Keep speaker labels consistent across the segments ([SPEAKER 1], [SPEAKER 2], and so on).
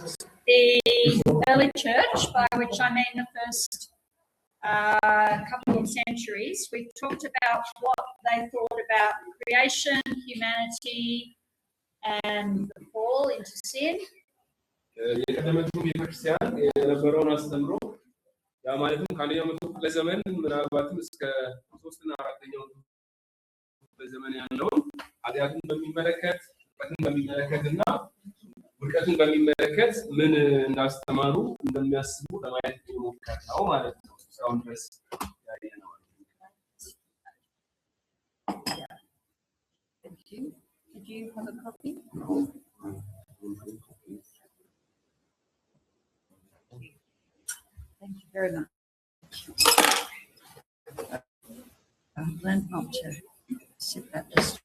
[SPEAKER 1] the early church, by which I mean the first couple of centuries, we talked about what they thought about creation, humanity, and the fall into sin.
[SPEAKER 2] የቀደመችው ቤተክርስቲያን የነበረውን አስተምሮ ያ ማለትም ከአንደኛው መቶ ክፍለ ዘመን ምናልባትም እስከ 3 እና 4ኛው ክፍለ ዘመን ያለውን ኃጢአትን በሚመለከት ውድቀትን በሚመለከትና ውድቀትን በሚመለከት ምን እንዳስተማሩ እንደሚያስቡ ለማየት ሞክረናል ማለት ነው። እስካሁን ድረስ ያየነው።
[SPEAKER 1] Did you have a copy? Thank you very much. I've learned not to sit that distance.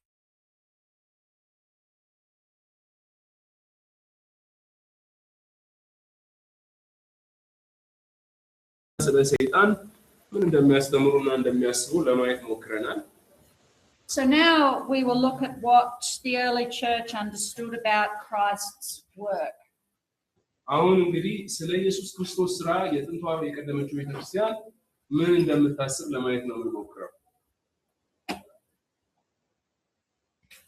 [SPEAKER 2] ስለ ሰይጣን ምን እንደሚያስተምሩና እንደሚያስቡ ለማየት ሞክረናል።
[SPEAKER 1] So now we will look at what the early church understood about Christ's work.
[SPEAKER 2] አሁን እንግዲህ ስለ ኢየሱስ ክርስቶስ ሥራ የጥንቷ የቀደመችው ቤተክርስቲያን ምን እንደምታስብ ለማየት ነው የምንሞክረው።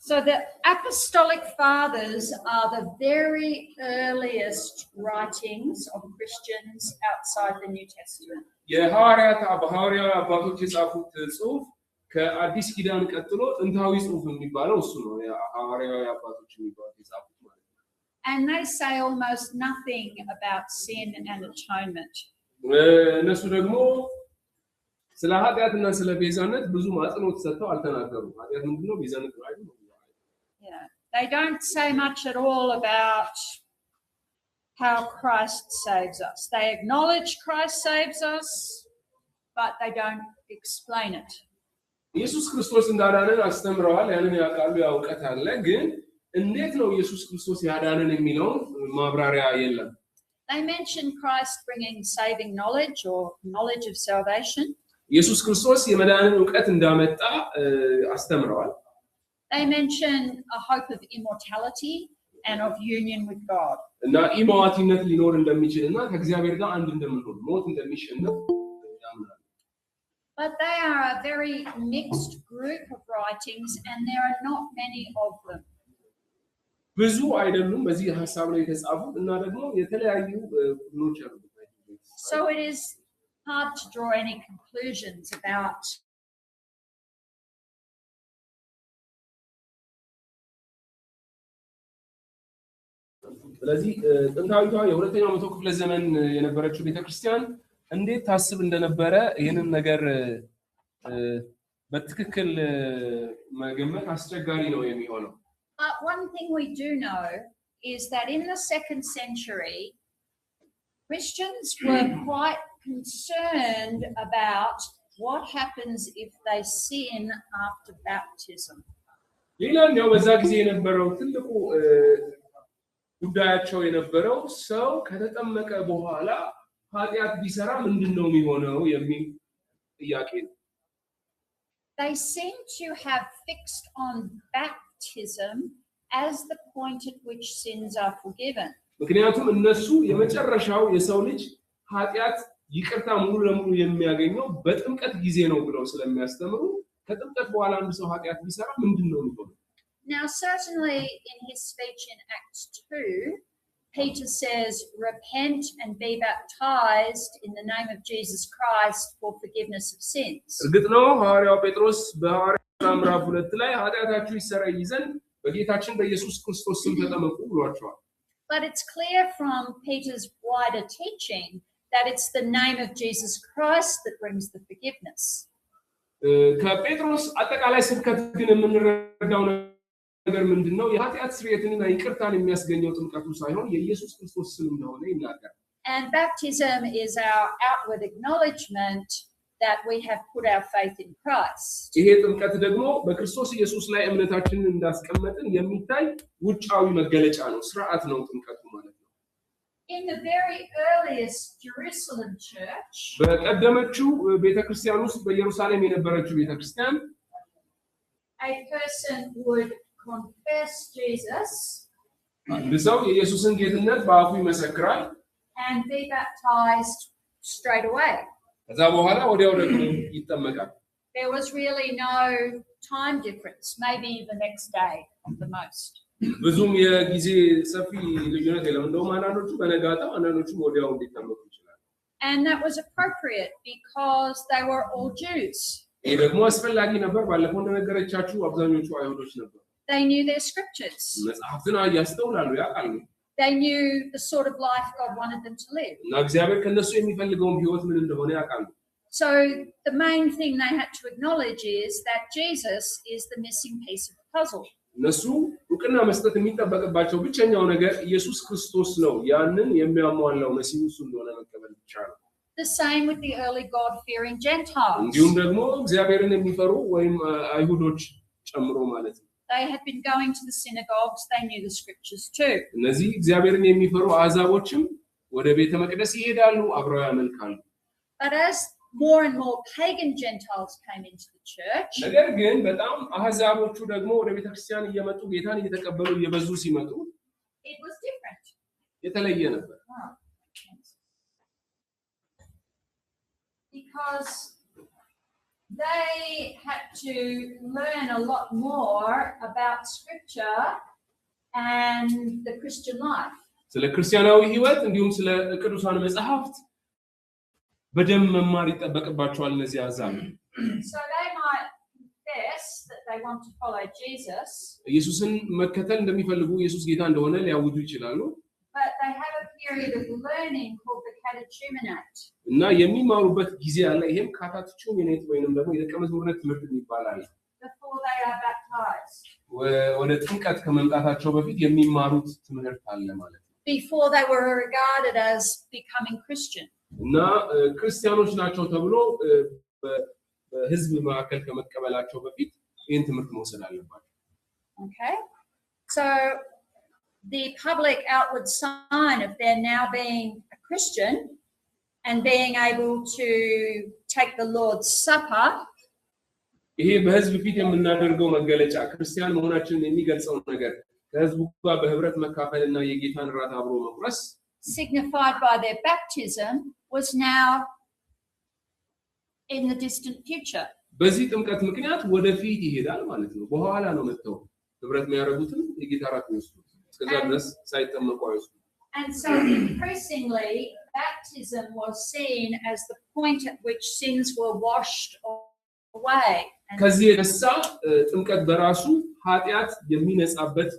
[SPEAKER 1] So the apostolic fathers are the very earliest writings of Christians outside the New Testament.
[SPEAKER 2] የሐዋርያት አባቶች የጻፉት ጽሑፍ ከአዲስ ኪዳን ቀጥሎ ጥንታዊ ጽሑፍ የሚባለው እሱ ነው። የሐዋርያዊ አባቶች የሚባሉት የጻፉት ማለት ነው።
[SPEAKER 1] And they say almost nothing about sin and atonement.
[SPEAKER 2] እነሱ ደግሞ ስለ ኃጢአትና ስለ ቤዛነት ብዙ ማጽኖት ሰጥተው አልተናገሩም። ኃጢአት ምንድነው? ቤዛነት ነው አይደል?
[SPEAKER 1] Yeah. They don't say much at all about how Christ saves us. They acknowledge Christ saves us, but they don't explain it.
[SPEAKER 2] ኢየሱስ ክርስቶስ እንዳዳነን አስተምረዋል። ያንን ያውቃሉ፣ ያውቀት አለ። ግን እንዴት ነው ኢየሱስ ክርስቶስ ያዳነን የሚለው ማብራሪያ የለም።
[SPEAKER 1] They mention Christ bringing saving knowledge or knowledge of salvation.
[SPEAKER 2] ኢየሱስ ክርስቶስ የመዳንን ዕውቀት እንዳመጣ አስተምረዋል።
[SPEAKER 1] They mention a hope of immortality and of union with God.
[SPEAKER 2] እና ኢማዋቲነት ሊኖር እንደሚችልና ከእግዚአብሔር ጋር አንድ እንደምንሆን ሞት እንደሚሸነፍ ያምናሉ።
[SPEAKER 1] But they are a very mixed group of writings and there are not many of them.
[SPEAKER 2] ብዙ አይደሉም በዚህ ሐሳብ ላይ የተጻፉት እና ደግሞ የተለያዩ ቡድኖች አሉ።
[SPEAKER 1] So it is hard to draw any conclusions about
[SPEAKER 2] ስለዚህ ጥንታዊቷ የሁለተኛው መቶ ክፍለ ዘመን የነበረችው ቤተክርስቲያን እንዴት ታስብ እንደነበረ ይሄንን ነገር በትክክል መገመት አስቸጋሪ ነው የሚሆነው።
[SPEAKER 1] But one thing we do know is that in the 2nd century, Christians were quite concerned about what happens if they sin after baptism.
[SPEAKER 2] ሌላኛው በዛ ጊዜ የነበረው ትልቁ ጉዳያቸው የነበረው ሰው ከተጠመቀ በኋላ ኃጢአት ቢሰራ ምንድነው የሚሆነው የሚል ጥያቄ ነው።
[SPEAKER 1] They seem to have fixed on baptism as the point at which sins are forgiven.
[SPEAKER 2] ምክንያቱም እነሱ የመጨረሻው የሰው ልጅ ኃጢአት ይቅርታ ሙሉ ለሙሉ የሚያገኘው በጥምቀት ጊዜ ነው ብለው ስለሚያስተምሩ ከጥምቀት በኋላ አንድ ሰው ኃጢአት ቢሰራ ምንድነው የሚሆነው?
[SPEAKER 1] Now certainly in his speech in Acts 2, Peter says, repent and be baptized in the name of Jesus Christ for forgiveness of sins.
[SPEAKER 2] እርግጥ ነው ሐዋርያው ጴጥሮስ በሐዋርያት ምዕራፍ 2 ላይ ኃጢአታችሁ ይሰረይ ዘንድ በጌታችን በኢየሱስ ክርስቶስ ስም ተጠመቁ ብሏቸዋል።
[SPEAKER 1] But it's clear from Peter's wider teaching that it's the name of Jesus Christ that brings the forgiveness.
[SPEAKER 2] ከጴጥሮስ አጠቃላይ ስብከት ግን የምንረዳው ነገር ምንድነው? የኃጢአት ስርየትንና ይቅርታን የሚያስገኘው ጥምቀቱ ሳይሆን የኢየሱስ ክርስቶስ ስም እንደሆነ ይናገራል።
[SPEAKER 1] And baptism is our outward acknowledgement that we have put our faith in Christ.
[SPEAKER 2] ይሄ ጥምቀት ደግሞ በክርስቶስ ኢየሱስ ላይ እምነታችንን እንዳስቀመጥን የሚታይ ውጫዊ መገለጫ ነው፣ ሥርዓት ነው ጥምቀቱ ማለት ነው።
[SPEAKER 1] In the very earliest Jerusalem church,
[SPEAKER 2] በቀደመችው ቤተክርስቲያን ውስጥ በኢየሩሳሌም የነበረችው ቤተክርስቲያን
[SPEAKER 1] a person would confess Jesus
[SPEAKER 2] ሰው የኢየሱስን ጌትነት በአፉ ይመሰክራል
[SPEAKER 1] and be baptized straight away.
[SPEAKER 2] ከዛ በኋላ ወዲያው ደግሞ ይጠመቃል።
[SPEAKER 1] There was really no time difference, maybe the next day at the most.
[SPEAKER 2] ብዙም የጊዜ ሰፊ ልዩነት የለም። እንደውም አንዳንዶቹ በነጋታው አንዳንዶቹ ወዲያው እንዲጠመቁ ይችላል።
[SPEAKER 1] And that was appropriate because they were all Jews.
[SPEAKER 2] ይሄ ደግሞ አስፈላጊ ነበር። ባለፈው እንደነገረቻችሁ አብዛኞቹ አይሁዶች ነበሩ።
[SPEAKER 1] They knew their scriptures.
[SPEAKER 2] መጽሐፍትን ያስተውላሉ፣ ያውቃሉ።
[SPEAKER 1] They knew the sort of life God wanted them to live.
[SPEAKER 2] እና እግዚአብሔር ከነሱ የሚፈልገውን ህይወት ምን እንደሆነ ያውቃሉ።
[SPEAKER 1] So the main thing they had to acknowledge is that Jesus is the missing piece of the puzzle.
[SPEAKER 2] እነሱ እውቅና መስጠት የሚጠበቅባቸው ብቸኛው ነገር ኢየሱስ ክርስቶስ ነው። ያንን የሚያሟላው መሲሁ እሱ እንደሆነ መቀበል ብቻ ነው።
[SPEAKER 1] The same with the early God-fearing Gentiles.
[SPEAKER 2] እንዲሁም ደግሞ እግዚአብሔርን የሚፈሩ ወይም አይሁዶች ጨምሮ ማለት ነው።
[SPEAKER 1] They had been going to the synagogues, they knew the scriptures too.
[SPEAKER 2] እነዚህ እግዚአብሔርን የሚፈሩ አሕዛቦችም ወደ ቤተ መቅደስ ይሄዳሉ፣ አብረው ያመልካሉ።
[SPEAKER 1] But as more and more pagan Gentiles came into the church,
[SPEAKER 2] ነገር ግን በጣም አሕዛቦቹ ደግሞ ወደ ቤተ ክርስቲያን እየመጡ ጌታን እየተቀበሉ እየበዙ ሲመጡ
[SPEAKER 1] it was different.
[SPEAKER 2] የተለየ ነበር።
[SPEAKER 1] Because they had to learn a lot more about scripture and the Christian life.
[SPEAKER 2] ስለ ክርስቲያናዊ ህይወት እንዲሁም ስለ ቅዱሳን መጽሐፍት በደንብ መማር ይጠበቅባቸዋል እነዚህ አሕዛብ።
[SPEAKER 1] So they might confess that they want to follow Jesus.
[SPEAKER 2] ኢየሱስን መከተል እንደሚፈልጉ ኢየሱስ ጌታ እንደሆነ ሊያውጁ ይችላሉ።
[SPEAKER 1] But they have a period of learning called the catechumenate.
[SPEAKER 2] እና የሚማሩበት ጊዜ አለ። ይሄም ካታቹሜኔት ወይንም ደግሞ የደቀ መዝሙርነት ትምህርት ይባላል።
[SPEAKER 1] Before they are baptized.
[SPEAKER 2] ወደ ጥምቀት ከመምጣታቸው በፊት የሚማሩት ትምህርት አለ ማለት ነው።
[SPEAKER 1] Before they were regarded as becoming Christian.
[SPEAKER 2] እና ክርስቲያኖች ናቸው ተብሎ በህዝብ መካከል ከመቀበላቸው በፊት ይህን ትምህርት መውሰድ አለባቸው።
[SPEAKER 1] Okay. So the public outward sign of their now being a Christian and being able to take the Lord's Supper.
[SPEAKER 2] ይሄ በህዝብ ፊት የምናደርገው መገለጫ ክርስቲያን መሆናችንን የሚገልጸው ነገር ከህዝቡ ጋር በህብረት መካፈልና የጌታን ራት አብሮ መቁረስ
[SPEAKER 1] signified by their baptism was now in the distant future.
[SPEAKER 2] በዚህ ጥምቀት ምክንያት ወደፊት ይሄዳል ማለት ነው። በኋላ ነው መጥተው ህብረት የሚያደርጉትን የጌታ ራት ይወስዱ። እስከዛ ድረስ ሳይጠመቁ አይወስዱ።
[SPEAKER 1] And so increasingly baptism was seen as the point at which sins were washed away.
[SPEAKER 2] ከዚህ የተነሳ ጥምቀት በራሱ ኃጢአት የሚነጻበት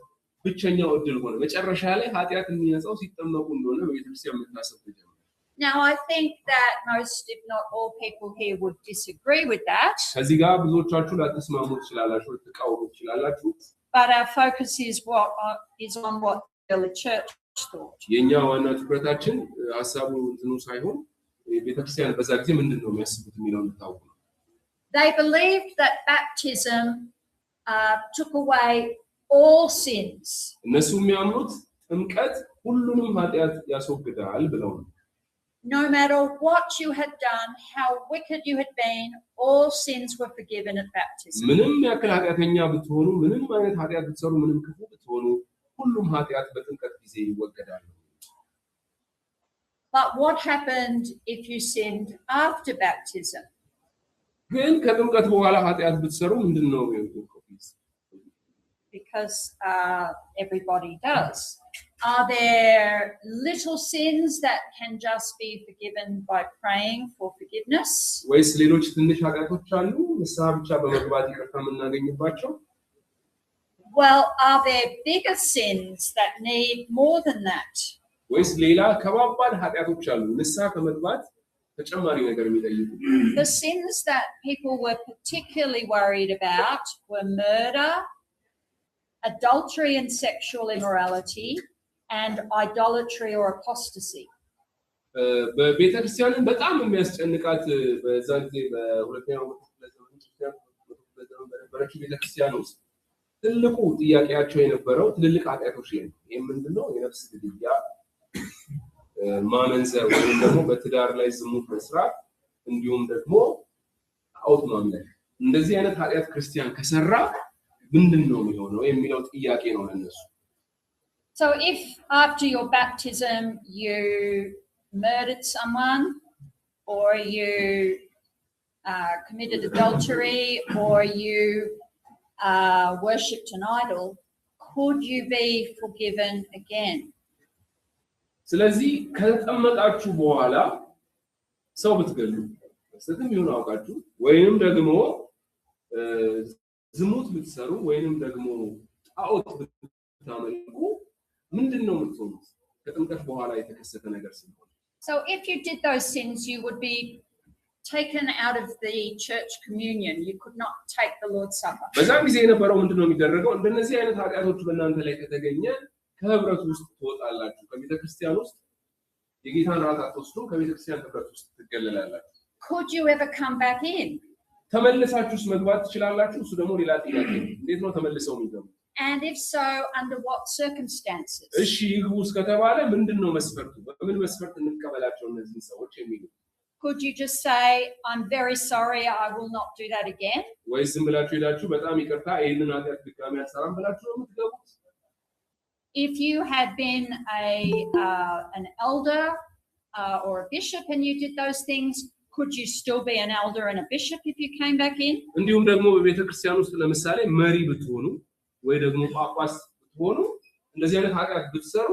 [SPEAKER 2] ብቸኛው እድል ሆነ። መጨረሻ ላይ ኃጢአት የሚነጻው ሲጠመቁ እንደሆነ በቤተክርስቲያን መታሰብ ተጀመረ።
[SPEAKER 1] Now I think that most, if not all, people here would disagree with that.
[SPEAKER 2] ከዚህ ጋር ብዙዎቻችሁ ላትስማሙ ትችላላችሁ፣ ልትቃወሙ ትችላላችሁ።
[SPEAKER 1] But our focus is on what the early church thought.
[SPEAKER 2] የኛ ዋና ትኩረታችን ሐሳቡ እንትኑ ሳይሆን ቤተክርስቲያን በዛ ጊዜ ምንድነው የሚያስቡት የሚለው እንድታውቁ ነው።
[SPEAKER 1] They believed that baptism took away all sins.
[SPEAKER 2] እነሱ የሚያምኑት ጥምቀት ሁሉንም ኃጢአት ያስወግዳል ብለው ነው።
[SPEAKER 1] No matter what you had done, how wicked you had been, all sins were forgiven at baptism.
[SPEAKER 2] ምንም ያክል ኃጢአተኛ ብትሆኑ፣ ምንም አይነት ኃጢአት ብትሰሩ፣ ምንም ክፉ ብትሆኑ ሁሉም ኃጢአት በጥምቀት ጊዜ ይወገዳል።
[SPEAKER 1] But what happened if you sinned after baptism?
[SPEAKER 2] ግን ከጥምቀት በኋላ ኃጢአት ብትሰሩ ምንድነው የሚሆነው?
[SPEAKER 1] Because everybody does. Are there little sins that can just be forgiven by praying for forgiveness?
[SPEAKER 2] ወይስ ሌሎች ትንሽ ኃጢአቶች አሉ ንስሐ ብቻ በመግባት ይቅርታ የምናገኝባቸው?
[SPEAKER 1] Well, are there bigger sins that need more than that?
[SPEAKER 2] ወይስ ሌላ ከባባድ ኃጢአቶች አሉ ንስሐ ከመግባት ተጨማሪ ነገር የሚጠይቁ?
[SPEAKER 1] The sins that people were particularly worried about were murder, adultery and sexual immorality, and idolatry or apostasy.
[SPEAKER 2] በቤተክርስቲያንን በጣም የሚያስጨንቃት በዛ ጊዜ በሁለተኛው በነበረችው ቤተክርስቲያን ውስጥ ትልቁ ጥያቄያቸው የነበረው ትልልቅ ኃጢአቶች ነው። ይሄ ምንድነው? የነፍስ ግድያ፣ ማመንዘር ወይም ደግሞ በትዳር ላይ ዝሙት መስራት፣ እንዲሁም ደግሞ ጣዖት ማምለክ። እንደዚህ አይነት ኃጢአት ክርስቲያን ከሰራ ምንድነው የሚሆነው የሚለው ጥያቄ ነው ለነሱ።
[SPEAKER 1] So if after your baptism you murdered someone, or you committed adultery, or you worshipped an idol, could you be forgiven again?
[SPEAKER 2] ስለዚህ ከተጠመቃችሁ በኋላ ሰው ብትገሉ ስትም ይሁን አውቃችሁ ወይንም ደግሞ ዝሙት ብትሰሩ ወይንም ደግሞ ጣዖት ብታመልኩ ምንድነው የምትሆኑት? ከጥምቀት በኋላ የተከሰተ ነገር ስለሆነ
[SPEAKER 1] So if you did those sins, you would be taken out of the church communion. You could not take the Lord's Supper.
[SPEAKER 2] በዛም ጊዜ የነበረው ምንድነው የሚደረገው? እንደነዚህ አይነት ኃጢአቶች በእናንተ ላይ ከተገኘ ከህብረቱ ውስጥ ትወጣላችሁ። ከቤተ ክርስቲያን ውስጥ የጌታን ራት አትወስዱም። ከቤተ ክርስቲያን ህብረት ውስጥ ትገለላላችሁ።
[SPEAKER 1] Could you ever come back in?
[SPEAKER 2] ተመልሳችሁስ መግባት ትችላላችሁ? እሱ ደግሞ ሌላ ጥያቄ ነው። እንዴት ነው ተመልሰው የሚገቡት?
[SPEAKER 1] And if so, under what circumstances?
[SPEAKER 2] እሺ ይግቡ እስከተባለ ምንድነው መስፈርቱ? በምን መስፈርት እንቀበላቸው እነዚህ ሰዎች የሚሉ?
[SPEAKER 1] Could you just say, I'm very sorry, I will not do that again?
[SPEAKER 2] ወይስ ዝም ብላችሁ ሄዳችሁ በጣም ይቅርታ ይሄንን ኃጢአት ድጋሚ አልሰራም ብላችሁ ነው የምትገቡት?
[SPEAKER 1] If you had been an elder or a bishop and you did those things, could you still be an elder and a bishop if you came back in?
[SPEAKER 2] እንዲሁም ደግሞ በቤተ ክርስቲያን ውስጥ ለምሳሌ መሪ ብትሆኑ ወይ ደግሞ ጳጳስ ብትሆኑ እንደዚህ አይነት ኃጢአት ብትሰሩ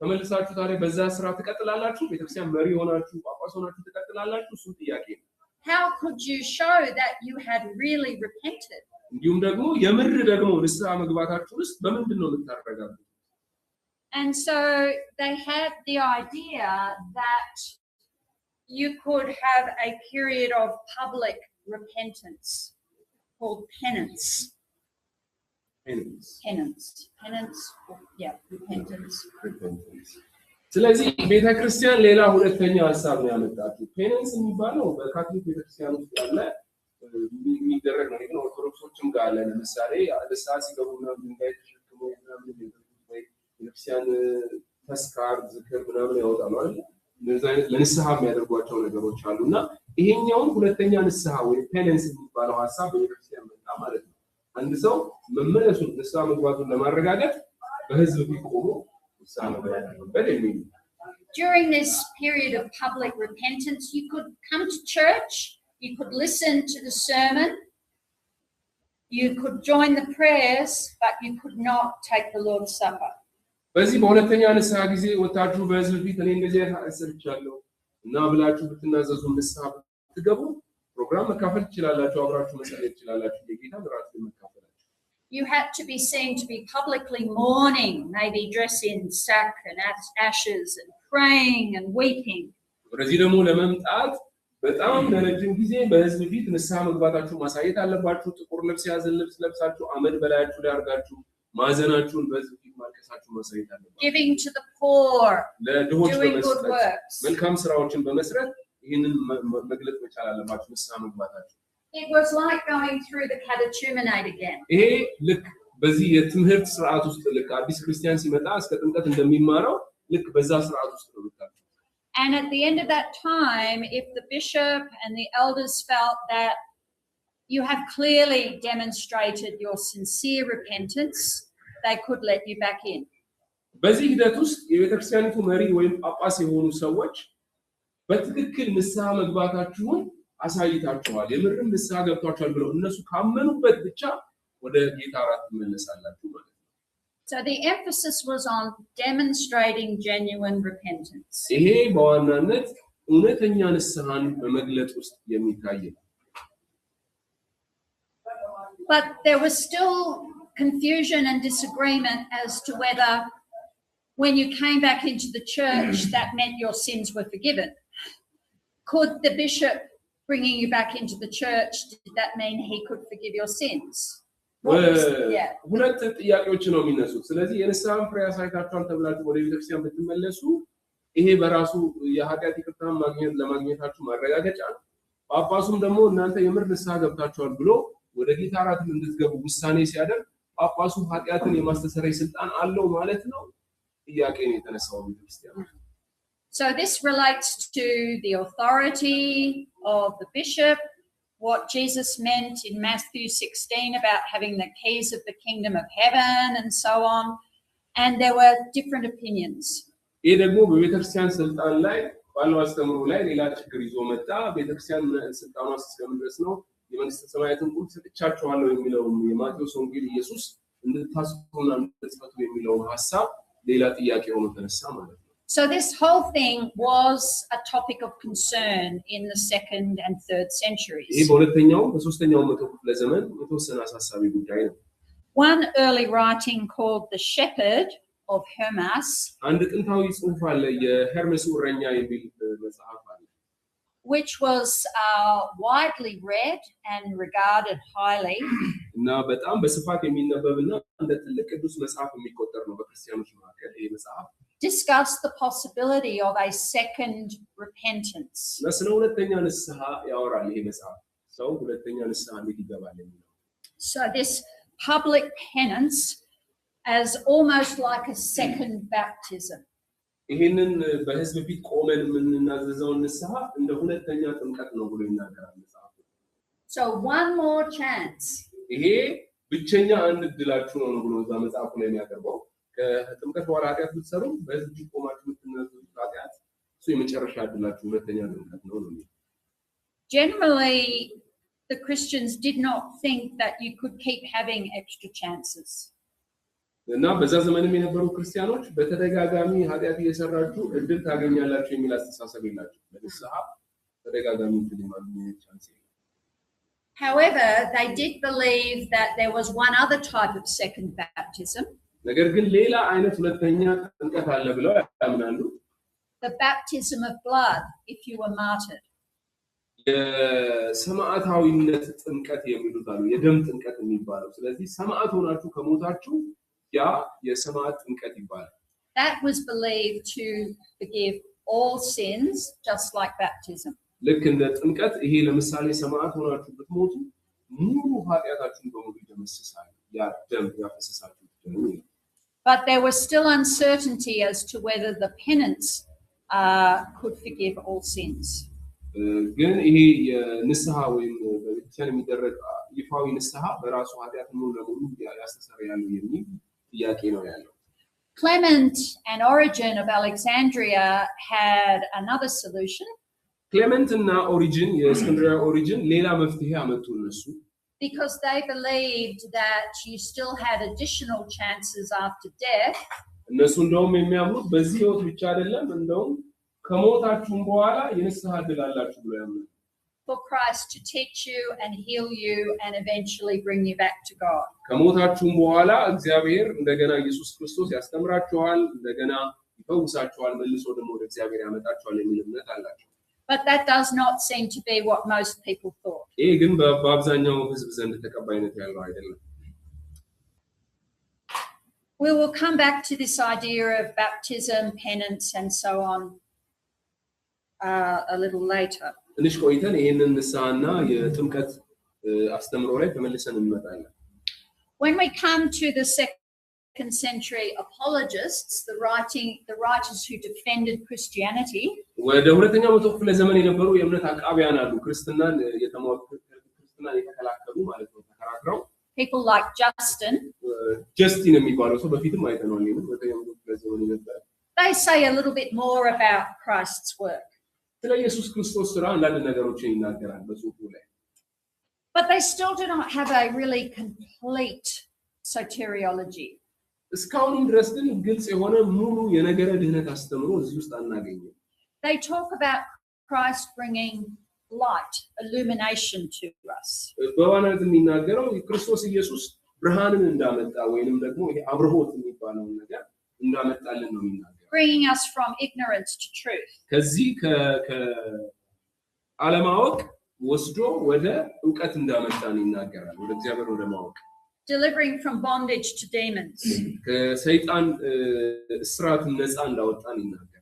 [SPEAKER 2] ተመልሳችሁ ታዲያ በዛ ስራ ትቀጥላላችሁ? ቤተክርስቲያን መሪ ሆናችሁ ጳጳስ ሆናችሁ ትቀጥላላችሁ? እሱ ጥያቄ ነው።
[SPEAKER 1] How could you show that you had really repented?
[SPEAKER 2] እንዲሁም ደግሞ የምር ደግሞ ንስሐ መግባታችሁ ውስጥ በምንድን ነው የምታረጋግጡት?
[SPEAKER 1] And so they had the idea that you could have a period of public repentance called penance. Repentance.
[SPEAKER 2] ስለዚህ ቤተክርስቲያን ሌላ ሁለተኛ ሐሳብ ነው ያመጣችው። ፔነንስ የሚባለው በካቶሊክ ቤተክርስቲያን ውስጥ ያለ የሚደረግ ነው። ግን ኦርቶዶክሶችም ጋር አለ። ለምሳሌ ንስሐ ሲገቡና ድንጋይ ተሸክመው ምናምን ቤተክርስቲያን ተስካር ዝክር ምናምን ያወጣሉ አይደል? እንደዚህ አይነት ለንስሐ የሚያደርጓቸው ነገሮች አሉና ይሄኛውን ሁለተኛ ንስሐ ወይ ፔነንስ የሚባለው ሐሳብ በቤተክርስቲያን መጣ ማለት ነው። አንድ ሰው መመለሱን ንስሐ መግባቱን ለማረጋገጥ በህዝብ ፊት ቆሞ ንስሐ መግባት አለበት የሚል።
[SPEAKER 1] During this period of public repentance, you could come to church, you could listen to the sermon, you could join the prayers, but you could not take the Lord's Supper.
[SPEAKER 2] በዚህ በሁለተኛ ንስሐ ጊዜ ወጣችሁ በህዝብ ፊት እኔ እንደዚህ አሰርቻለሁ እና ብላችሁ ብትናዘዙ ንስሐ ብትገቡ ፕሮግራም መካፈል ትችላላችሁ፣ አብራችሁ መጸለይ ትችላላችሁ፣ የጌታ ራት መካፈላችሁ።
[SPEAKER 1] You had to be seen to be publicly mourning, maybe dressed in sack and ashes and praying and weeping.
[SPEAKER 2] ወደዚህ ደግሞ ለመምጣት በጣም ለረጅም ጊዜ በህዝብ ፊት ንስሐ መግባታችሁ ማሳየት አለባችሁ። ጥቁር ልብስ ያዘን ልብስ ለብሳችሁ አመድ በላያችሁ ላይ አድርጋችሁ ማዘናችሁን በህዝብ ፊት ማልቀሳችሁ ማሳየት አለባችሁ።
[SPEAKER 1] Giving to the poor,
[SPEAKER 2] ለድሆች
[SPEAKER 1] doing good works.
[SPEAKER 2] መልካም ስራዎችን በመስራት ይህንን መግለጽ መቻል አለባችሁ ንስሐ መግባታችሁ።
[SPEAKER 1] It was like going through the catechumenate again.
[SPEAKER 2] ይሄ ልክ በዚህ የትምህርት ስርዓት ውስጥ ልክ አዲስ ክርስቲያን ሲመጣ እስከ ጥምቀት እንደሚማረው ልክ በዛ ስርዓት ውስጥ ነው ልታችሁ።
[SPEAKER 1] And at the end of that time, if the bishop and the elders felt that you have clearly demonstrated your sincere repentance, they could let you back in.
[SPEAKER 2] በዚህ ሂደት ውስጥ የቤተክርስቲያኒቱ መሪ ወይም ጳጳስ የሆኑ ሰዎች በትክክል ንስሐ መግባታችሁን አሳይታችኋል፣ የምርም ንስሐ ገብታችኋል ብለው እነሱ ካመኑበት ብቻ ወደ ጌታ ራት ትመለሳላችሁ ማለት ነው።
[SPEAKER 1] So the emphasis was on demonstrating genuine repentance.
[SPEAKER 2] ይሄ በዋናነት እውነተኛ ንስሐን በመግለጽ ውስጥ የሚታይ ነው።
[SPEAKER 1] But there was still confusion and disagreement as to whether when you came back into the church that meant your sins were forgiven. Could the bishop bringing you back into the church, did that mean he could forgive your sins?
[SPEAKER 2] ሁለት ጥያቄዎች ነው የሚነሱት። ስለዚህ የንስሐን ፍሬ አሳይታችኋል ተብላችሁ ወደ ቤተክርስቲያን ብትመለሱ ይሄ በራሱ የኃጢአት ይቅርታን ለማግኘታችሁ ማረጋገጫ ነው። ጳጳሱም ደግሞ እናንተ የምር ንስሐ ገብታችኋል ብሎ ወደ ጌታ ራት እንድትገቡ ውሳኔ ሲያደርግ ጳጳሱ ኃጢአትን የማስተሰረይ ስልጣን አለው ማለት ነው። ጥያቄ ነው የተነሳው ቤተክርስቲያን።
[SPEAKER 1] So this relates to the authority of the bishop, what Jesus meant in Matthew 16 about having the keys of the kingdom of heaven and so on. and there were different opinions.
[SPEAKER 2] ይሄ ደግሞ በቤተክርስቲያን ስልጣን ላይ ባለው አስተምሮ ላይ ሌላ ችግር ይዞ መጣ። ቤተክርስቲያን ስልጣኗ እስከምን ድረስ ነው የመንግስተ ሰማያትን ቁልፍ ሰጥቻችኋለሁ የሚለው የማቴዎስ ወንጌል ኢየሱስ እንድታስቡና እንድትፈቱ የሚለው ሐሳብ ሌላ ጥያቄ ሆኖ ተነሳ ማለት ነው።
[SPEAKER 1] So this whole thing was a topic of concern in the 2nd and 3rd centuries.
[SPEAKER 2] ይሄ በሁለተኛው በሶስተኛው መቶ ክፍለ ዘመን የተወሰነ አሳሳቢ ጉዳይ ነው።
[SPEAKER 1] One early writing called The Shepherd of Hermas,
[SPEAKER 2] አንድ ጥንታዊ ጽሑፍ አለ የሄርሜስ እረኛ የሚል መጽሐፍ አለ,
[SPEAKER 1] which was widely read and regarded highly.
[SPEAKER 2] እና በጣም በስፋት የሚነበብና እንደ ትልቅ ቅዱስ መጽሐፍ የሚቆጠር ነው በክርስቲያኖች መካከል። ይሄ መጽሐፍ
[SPEAKER 1] discuss the possibility of a second repentance.
[SPEAKER 2] ስለ ሁለተኛ ንስሐ ያወራል ይሄ መጽሐፍ። ሰው ሁለተኛ ንስሐ እንዴት ይገባል የሚለው።
[SPEAKER 1] So this public penance as almost like a second baptism.
[SPEAKER 2] ይሄንን በህዝብ ፊት ቆመን የምንናዘዘውን ንስሐ እንደ ሁለተኛ ጥምቀት ነው ብሎ ይናገራል መጽሐፉ።
[SPEAKER 1] So one more chance.
[SPEAKER 2] ይሄ ብቸኛ አንድ እድላችሁ ነው ብሎ እዛ መጽሐፉ ላይ የሚያቀርበው። ከጥምቀት በኋላ ኃጢአት ብትሰሩ በህዝብ ፊት ቆማችሁ የምትናዘዙት ኃጢአት እሱ የመጨረሻ እድላችሁ ሁለተኛ ጥምቀት ነው ነው።
[SPEAKER 1] Generally, the Christians did not think that you could keep having extra chances.
[SPEAKER 2] እና በዛ ዘመንም የነበሩ ክርስቲያኖች በተደጋጋሚ ኃጢአት እየሰራችሁ እድል ታገኛላችሁ የሚል አስተሳሰብ የላቸው። ለንስሐ ተደጋጋሚ እድል የማግኘት ቻንስ የለም።
[SPEAKER 1] However, they did believe that there was one other type of second baptism.
[SPEAKER 2] ነገር ግን ሌላ አይነት ሁለተኛ ጥምቀት አለ ብለው ያምናሉ።
[SPEAKER 1] The baptism of blood if you were martyred.
[SPEAKER 2] የሰማዕታዊነት ጥምቀት የሚሉት አሉ፣ የደም ጥምቀት የሚባለው። ስለዚህ ሰማዕት ሆናችሁ ከሞታችሁ ያ የሰማዕት ጥምቀት ይባላል።
[SPEAKER 1] That was believed to forgive all sins just like baptism.
[SPEAKER 2] ልክ እንደ ጥምቀት ይሄ ለምሳሌ ሰማዕት ሆናችሁ ብትሞቱ ሙሉ ኃጢአታችሁን በሙሉ ይደመስሳል። ያ ደም ያፈሰሳችሁ ነው።
[SPEAKER 1] But there was still uncertainty as to whether the penance could forgive all sins.
[SPEAKER 2] ግን ይሄ የንስሐ ወይም በቤተክርስቲያን የሚደረግ ይፋዊ ንስሐ በራሱ ኃጢአትን ሙሉ ለሙሉ ያስተሰርያል የሚል ጥያቄ ነው ያለው።
[SPEAKER 1] Clement and Origen of Alexandria had another solution.
[SPEAKER 2] ክሌመንት እና ኦሪጅን የእስክንድርያ ኦሪጅን ሌላ መፍትሄ አመጡ እነሱ።
[SPEAKER 1] Because they believed that you still had additional chances after death.
[SPEAKER 2] እነሱ እንደውም የሚያምኑት በዚህ ህይወት ብቻ አይደለም እንደውም ከሞታችሁም በኋላ የንስሐ ዕድል አላችሁ ብለው ያምናሉ።
[SPEAKER 1] For Christ to teach you and heal you and eventually bring you back to God.
[SPEAKER 2] ከሞታችሁም በኋላ እግዚአብሔር እንደገና ኢየሱስ ክርስቶስ ያስተምራችኋል፣ እንደገና ይፈውሳችኋል፣ መልሶ ደግሞ ወደ እግዚአብሔር ያመጣችኋል የሚል እምነት አላቸው።
[SPEAKER 1] But that does not seem to be what most people thought.
[SPEAKER 2] ይሄ ግን በአብዛኛው ህዝብ ዘንድ ተቀባይነት ያለው አይደለም።
[SPEAKER 1] We will come back to this idea of baptism, penance and so on a little later.
[SPEAKER 2] ትንሽ ቆይተን ይሄንን ንስሐና የጥምቀት አስተምሮ ላይ ተመልሰን እንመጣለን።
[SPEAKER 1] When we come to the 2nd century apologists, the writers who defended Christianity,
[SPEAKER 2] ወደ ሁለተኛው መቶ ክፍለ ዘመን የነበሩ የእምነት አቃቢያን አሉ፣ ክርስትናን የተከላከሉ ማለት ነው፣ ተከራክረው።
[SPEAKER 1] people like
[SPEAKER 2] ጀስቲን የሚባለው ሰው በፊትም አይተነዋል። ይሄን ሁለተኛው መቶ ክፍለ ዘመን የነበረ
[SPEAKER 1] they say a little bit more about Christ's work.
[SPEAKER 2] ስለ ኢየሱስ ክርስቶስ ስራ አንዳንድ ነገሮችን ይናገራል በጽሑፉ ላይ።
[SPEAKER 1] But they still do not have a really complete soteriology.
[SPEAKER 2] እስካሁንም ድረስ ግን ግልጽ የሆነ ሙሉ የነገረ ድህነት አስተምሮ እዚህ ውስጥ አናገኝም።
[SPEAKER 1] They talk about Christ bringing light, illumination to us.
[SPEAKER 2] በዋናነት የሚናገረው ክርስቶስ ኢየሱስ ብርሃንን እንዳመጣ ወይንም ደግሞ ይሄ አብርሆት የሚባለው ነገር እንዳመጣልን ነው የሚናገረው።
[SPEAKER 1] Bringing us from ignorance to truth.
[SPEAKER 2] ከዚህ ከአለማወቅ ወስዶ ወደ ዕውቀት እንዳመጣን ይናገራል፣ ወደ እግዚአብሔር ወደ ማወቅ።
[SPEAKER 1] Delivering from bondage to demons.
[SPEAKER 2] ከሰይጣን እስራት ነፃ እንዳወጣን ይናገራል።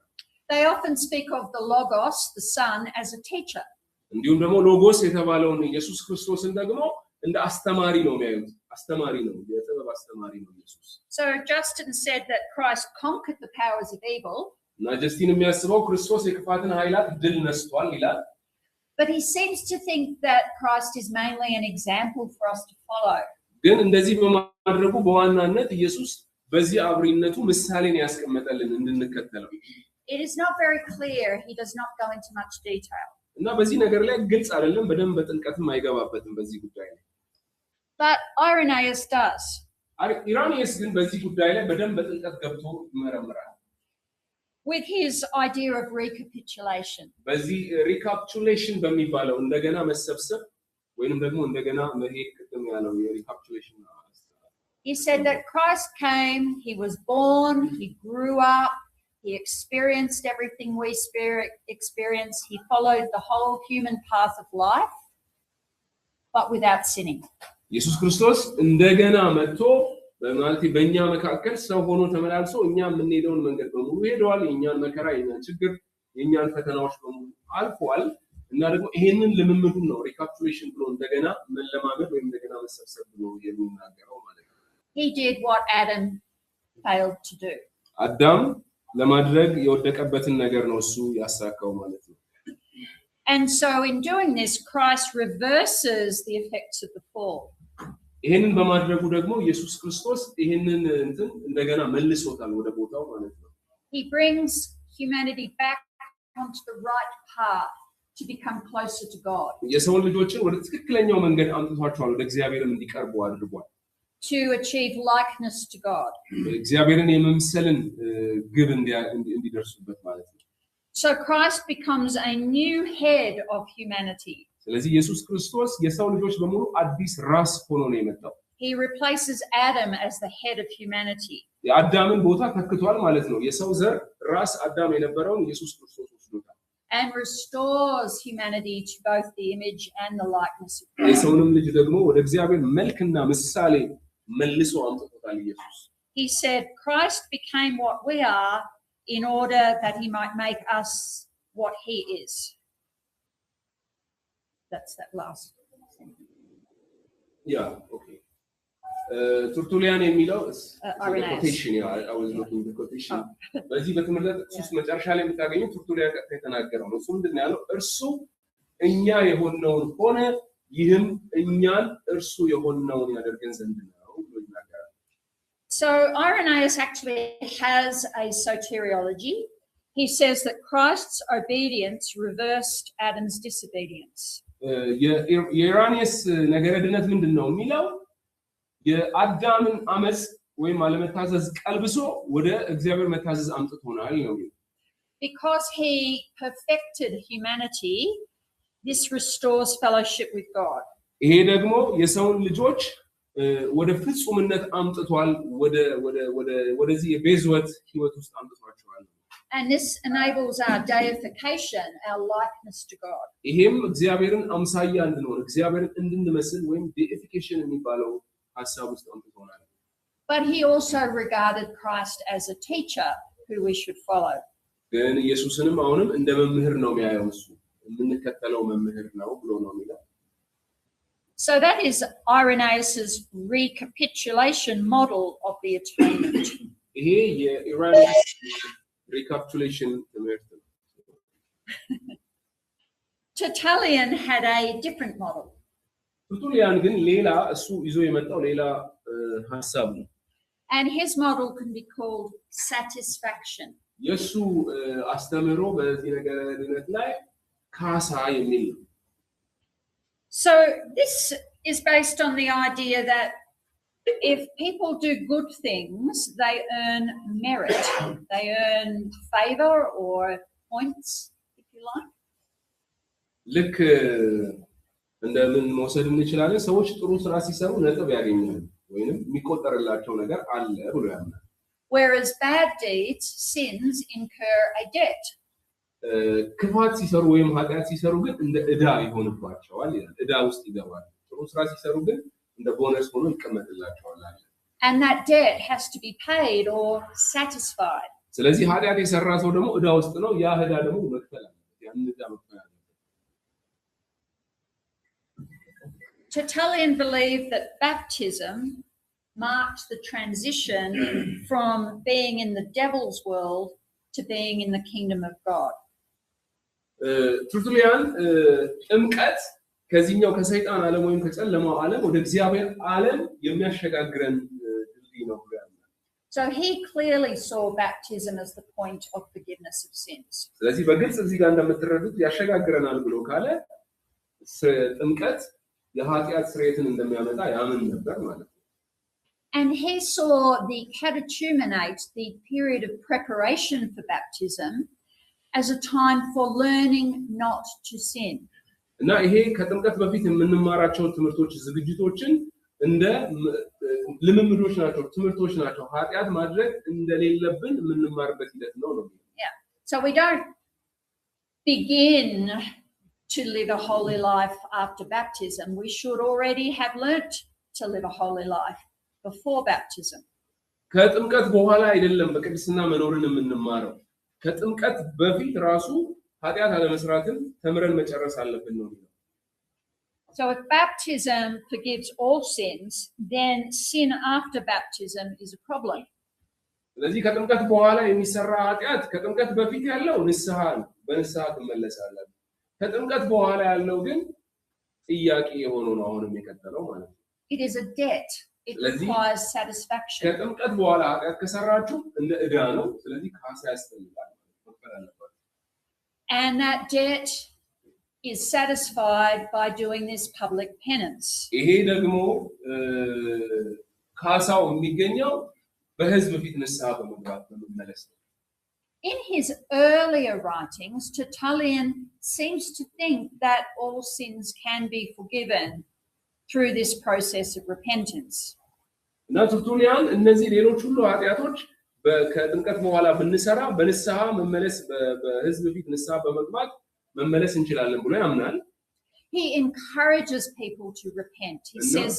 [SPEAKER 1] They often speak of the Logos, the Son, as a teacher.
[SPEAKER 2] እንዲሁም ደግሞ ሎጎስ የተባለውን ኢየሱስ ክርስቶስን ደግሞ እንደ አስተማሪ ነው የሚያዩት። አስተማሪ ነው፣ የጥበብ አስተማሪ ነው ኢየሱስ።
[SPEAKER 1] So Justin said that Christ conquered the powers of evil.
[SPEAKER 2] እና ጀስቲን የሚያስበው ክርስቶስ የክፋትን ኃይላት ድል ነስቷል ይላል።
[SPEAKER 1] But he seems to think that Christ is mainly an example for us to follow.
[SPEAKER 2] ግን እንደዚህ በማድረጉ በዋናነት ኢየሱስ በዚህ አብሪነቱ ምሳሌን ያስቀመጠልን እንድንከተለው
[SPEAKER 1] It is not very clear. He does not go into much detail.
[SPEAKER 2] እና በዚህ ነገር ላይ ግልጽ አይደለም በደንብ በጥልቀትም አይገባበትም በዚህ ጉዳይ ላይ
[SPEAKER 1] But Irenaeus does.
[SPEAKER 2] ኢራኒየስ ግን በዚህ ጉዳይ ላይ በደንብ በጥልቀት ገብቶ ይመረምራል
[SPEAKER 1] With his idea of recapitulation.
[SPEAKER 2] በዚህ ሪካፒቹሌሽን በሚባለው እንደገና መሰብሰብ ወይንም ደግሞ እንደገና መሄድ ከተም ያለው የሪካፒቹሌሽን
[SPEAKER 1] He said that Christ came, he was born, he grew up, he experienced everything we experience, he followed the whole human path of life, but without sinning.
[SPEAKER 2] ኢየሱስ ክርስቶስ እንደገና መጥቶ በማለቴ በእኛ መካከል ሰው ሆኖ ተመላልሶ እኛ የምንሄደውን መንገድ በሙሉ ሄደዋል የኛን መከራ የኛን ችግር የኛን ፈተናዎች በሙሉ አልፏል እና ደግሞ ይሄንን ልምምዱን ነው ሪካፒቹሌሽን ብሎ እንደገና መለማመድ ወይም እንደገና መሰብሰብ ብሎ የሚናገረው ማለት ነው
[SPEAKER 1] He did what Adam failed to do.
[SPEAKER 2] አዳም ለማድረግ የወደቀበትን ነገር ነው እሱ ያሳካው ማለት ነው
[SPEAKER 1] And so in doing this Christ reverses the effects of the fall.
[SPEAKER 2] ይሄንን በማድረጉ ደግሞ ኢየሱስ ክርስቶስ ይሄንን እንትን እንደገና መልሶታል ወደ ቦታው ማለት ነው
[SPEAKER 1] He brings humanity back onto the right path to become closer to God.
[SPEAKER 2] የሰው ልጆችን ወደ ትክክለኛው መንገድ አምጥቷቸዋል ወደ እግዚአብሔርም እንዲቀርቡ አድርጓል
[SPEAKER 1] To achieve likeness to God.
[SPEAKER 2] እግዚአብሔርን የመምሰልን ግብ እንዲደርሱበት ማለት ነው
[SPEAKER 1] So Christ becomes a new head of humanity.
[SPEAKER 2] ስለዚህ ኢየሱስ ክርስቶስ የሰው ልጆች በሙሉ አዲስ ራስ ሆኖ ነው የመጣው
[SPEAKER 1] He replaces Adam as the head of humanity.
[SPEAKER 2] የአዳምን ቦታ ተክቷል ማለት ነው የሰው ዘር ራስ አዳም የነበረውን ኢየሱስ ክርስቶስ ወስዶታል
[SPEAKER 1] And restores humanity to both the image and the likeness of God.
[SPEAKER 2] የሰውንም ልጅ ደግሞ ወደ እግዚአብሔር መልክና ምሳሌ መልሶ አምጥቶታል ኢየሱስ
[SPEAKER 1] He said Christ became what we are in order that he might make us what he is. That's that last.
[SPEAKER 2] Yeah, okay. Tertullian የሚለው
[SPEAKER 1] quotation,
[SPEAKER 2] yeah, I was looking the quotation. በዚህ በትምህርት ሶስት መጨረሻ ላይ የምታገኙት ተርቱሊያን ቀጥታ የተናገረው ነው። እሱ ምንድነው ያለው? እርሱ እኛ የሆነውን ሆነ ይህም እኛን እርሱ የሆነውን ያደርገን ዘንድ ነው ብሎ ይናገራል።
[SPEAKER 1] So Irenaeus actually has a soteriology. He says that Christ's obedience reversed Adam's disobedience.
[SPEAKER 2] የኢራኒየስ ነገረ ድነት ምንድነው የሚለው? የአዳምን አመጽ ወይም አለመታዘዝ ቀልብሶ ወደ እግዚአብሔር መታዘዝ አምጥቶናል ነው።
[SPEAKER 1] Because he perfected humanity, this restores fellowship with God.
[SPEAKER 2] ይሄ ደግሞ የሰውን ልጆች ወደ ፍጹምነት አምጥቷል ወደዚህ የቤዝወት ህይወት ውስጥ አምጥቷቸዋል።
[SPEAKER 1] And this enables our deification, our likeness to God.
[SPEAKER 2] ይሄም እግዚአብሔርን አምሳያ እንድንሆን እግዚአብሔርን እንድንመስል ወይም deification የሚባለው ሐሳብ ውስጥ አምጥቶናል።
[SPEAKER 1] But he also regarded Christ as a teacher who we should follow.
[SPEAKER 2] ግን ኢየሱስንም አሁንም እንደ መምህር ነው የሚያየው እሱ የምንከተለው መምህር ነው ብሎ ነው የሚለው።
[SPEAKER 1] So that is Irenaeus's recapitulation model of the atonement.
[SPEAKER 2] ይሄ የኢራኒየስ recapitulation ትምህርት ነው።
[SPEAKER 1] Tertullian had a different model.
[SPEAKER 2] ተርቱሊያን ግን ሌላ እሱ ይዞ የመጣው ሌላ ሐሳብ ነው።
[SPEAKER 1] And his model can be called satisfaction.
[SPEAKER 2] የሱ አስተምህሮ በዚህ ነገር ድነት ላይ ካሳ የሚል ነው።
[SPEAKER 1] So this is based on the idea that if people do good things, they earn merit, they earn favor or points, if you like.
[SPEAKER 2] ልክ እንደምን መውሰድ እንችላለን ሰዎች ጥሩ ስራ ሲሰሩ ነጥብ ያገኛሉ ወይንም የሚቆጠርላቸው ነገር አለ ብሎ ያምናል።
[SPEAKER 1] Whereas bad deeds, sins, incur a debt.
[SPEAKER 2] ክፋት ሲሰሩ ወይም ኃጢአት ሲሰሩ ግን እንደ ዕዳ ይሆንባቸዋል ይላል። ዕዳ ውስጥ ይገባል። ጥሩ ስራ ሲሰሩ ግን እንደ ቦነስ ሆኖ ይቀመጥላቸዋል አለ።
[SPEAKER 1] And that debt has to be paid or satisfied.
[SPEAKER 2] ስለዚህ ኃጢአት የሰራ ሰው ደግሞ ዕዳ ውስጥ ነው። ያ ዕዳ ደግሞ መክፈል አለበት። ያን ዕዳ መክፈል አለበት።
[SPEAKER 1] Tertullian believed that baptism marked the transition from being in the devil's world to being in the kingdom of God.
[SPEAKER 2] ተርቱሊያን ጥምቀት ከዚህኛው ከሰይጣን ዓለም ወይም ከጨለማው ዓለም ወደ እግዚአብሔር ዓለም የሚያሸጋግረን ድልድይ ነው ብሎ ያምናል።
[SPEAKER 1] So he clearly saw baptism as the point of forgiveness of sins.
[SPEAKER 2] ስለዚህ በግልጽ እዚህ ጋር እንደምትረዱት ያሸጋግረናል ብሎ ካለ ጥምቀት የኃጢአት ስርየትን እንደሚያመጣ ያምን ነበር ማለት ነው።
[SPEAKER 1] And he saw the catechumenate, the period of preparation for baptism, as a time for learning not to sin.
[SPEAKER 2] እና ይሄ ከጥምቀት በፊት የምንማራቸው ትምህርቶች ዝግጅቶችን እንደ ልምምዶች ናቸው ትምህርቶች ናቸው ኃጢአት ማድረግ እንደሌለብን የምንማርበት ሂደት ነው ነው
[SPEAKER 1] Yeah. So we don't begin to live a holy life after baptism. We should already have learnt to live a holy life before baptism.
[SPEAKER 2] ከጥምቀት በኋላ አይደለም በቅድስና መኖርን የምንማረው ከጥምቀት በፊት ራሱ ኃጢአት አለመስራትን ተምረን መጨረስ አለብን ነው።
[SPEAKER 1] So if baptism forgives all sins, then sin after baptism is a problem.
[SPEAKER 2] ስለዚህ ከጥምቀት በኋላ የሚሰራ ኃጢአት ከጥምቀት በፊት ያለው ንስሐ ነው በንስሐ ትመለሳለህ ከጥምቀት በኋላ ያለው ግን ጥያቄ የሆነ ነው አሁንም የቀጠለው ማለት ነው።
[SPEAKER 1] It is a debt. It requires satisfaction.
[SPEAKER 2] ከጥምቀት በኋላ ኃጢአት ከሰራችሁ እንደ ዕዳ ነው ስለዚህ ካሳ ያስፈልጋል መክፈል አለባችሁ።
[SPEAKER 1] And that debt is satisfied by doing this public penance.
[SPEAKER 2] ይሄ ደግሞ ካሳው የሚገኘው በህዝብ ፊት ንስሐ በመግባት በመመለስ ነው።
[SPEAKER 1] In his earlier writings, Tertullian seems to think that all sins can be forgiven through this process of repentance.
[SPEAKER 2] እና ተርቱሊያን እነዚህ ሌሎች ሁሉ ኃጢአቶች ከጥምቀት በኋላ ብንሰራ በንስሐ መመለስ በህዝብ ፊት ንስሐ በመግባት መመለስ እንችላለን ብሎ ያምናል።
[SPEAKER 1] He encourages people to repent. He says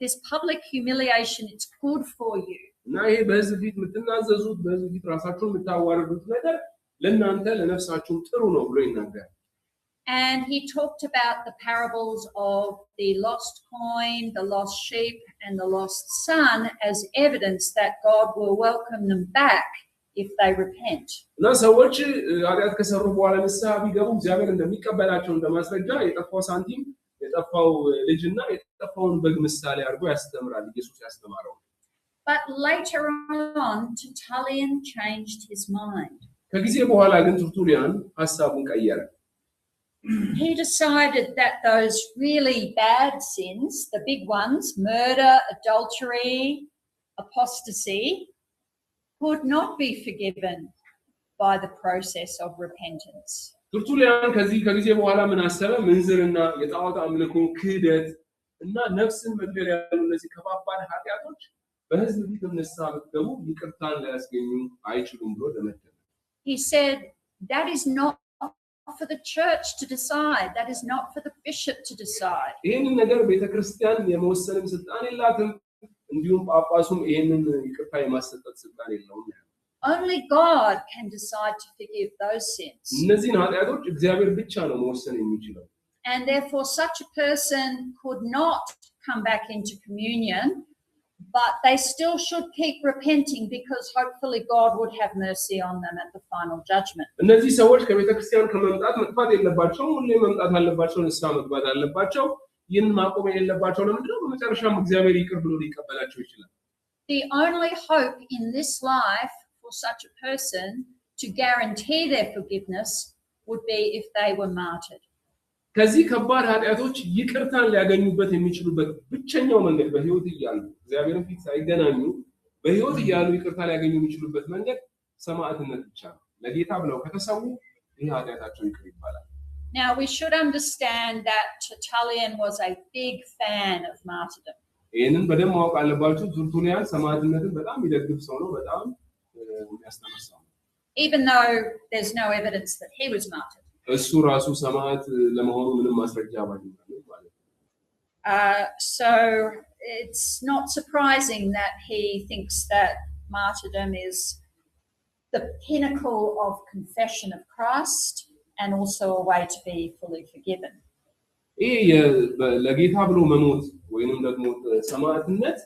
[SPEAKER 1] this public humiliation, it's good for you.
[SPEAKER 2] እና ይሄ በህዝብ ፊት የምትናዘዙት በህዝብ ፊት ራሳችሁን የምታዋርዱት ነገር ለእናንተ ለነፍሳችሁ ጥሩ ነው ብሎ ይናገራል።
[SPEAKER 1] And he talked about the parables of the lost coin, the lost sheep, and the lost son as evidence that God will welcome them back if they repent.
[SPEAKER 2] እና ሰዎች ኃጢአት ከሰሩ በኋላ ንስሐ ቢገቡ እግዚአብሔር እንደሚቀበላቸው እንደማስረጃ የጠፋው ሳንቲም የጠፋው ልጅና የጠፋውን በግ ምሳሌ አድርጎ ያስተምራል ኢየሱስ ያስተማረው።
[SPEAKER 1] But later on, Tertullian changed his mind.
[SPEAKER 2] ከጊዜ በኋላ ግን ተርቱሊያን ሐሳቡን ቀየረ።
[SPEAKER 1] He decided that those really bad sins, the big ones, murder, adultery, apostasy, could not be forgiven by the process of repentance.
[SPEAKER 2] ተርቱሊያን ከጊዜ በኋላ ምን አሰበ? ምንዝርና የጣዖት አምልኮ ክህደት እና ነፍስን መግደል ያሉ እነዚህ ከባባድ ኃጢአቶች በህዝብ ፊት ንስሐ ብትገቡ ይቅርታን ሊያስገኙ አይችሉም ብሎ ደመደመ።
[SPEAKER 1] He said that is not for the church to decide, that is not for the bishop to decide.
[SPEAKER 2] ይሄንን ነገር ቤተክርስቲያን የመወሰንም ስልጣን የላትም እንዲሁም ጳጳሱም ይሄንን ይቅርታ የማሰጠት ስልጣን የለውም።
[SPEAKER 1] Only God can decide to forgive those sins.
[SPEAKER 2] እነዚህን ኃጢአቶች እግዚአብሔር ብቻ ነው መወሰን የሚችለው.
[SPEAKER 1] And therefore such a person could not come back into communion, but they still should keep repenting because hopefully God would have mercy on them at the final judgment.
[SPEAKER 2] እነዚህ ሰዎች ከቤተክርስቲያን ከመምጣት መጥፋት የለባቸው ሁሌ መምጣት አለባቸው ንስሐ መግባት አለባቸው ይህን ማቆም የሌለባቸው ለምንድነው በመጨረሻም እግዚአብሔር ይቅር ብሎ ሊቀበላቸው ይችላል።
[SPEAKER 1] The only hope in this life for such a person to guarantee their forgiveness would be if they were martyred.
[SPEAKER 2] ከዚህ ከባድ ኃጢአቶች ይቅርታን ሊያገኙበት የሚችሉበት ብቸኛው መንገድ በህይወት እያሉ እግዚአብሔርን ፊት ሳይገናኙ በህይወት እያሉ ይቅርታ ሊያገኙ የሚችሉበት መንገድ ሰማዕትነት ብቻ ነው። ለጌታ ብለው ከተሰዉ ይህ ኃጢአታቸው ይቅር ይባላል።
[SPEAKER 1] Now we should understand that Tertullian was a big fan of martyrdom.
[SPEAKER 2] ይህንን በደንብ ማወቅ አለባችሁ። ተርቱሊያን ሰማዕትነትን በጣም ይደግፍ ሰው ነው፣ በጣም የሚያስተምር ሰው ነው።
[SPEAKER 1] Even though there's no evidence that he was martyred.
[SPEAKER 2] እሱ ራሱ ሰማዕት ለመሆኑ ምንም ማስረጃ ባይኖርም ማለት ነው።
[SPEAKER 1] So it's not surprising that he thinks that martyrdom is the pinnacle of confession of Christ and also a way to be fully forgiven.
[SPEAKER 2] ይሄ ለጌታ ብሎ መሞት ወይንም ደግሞ ሰማዕትነት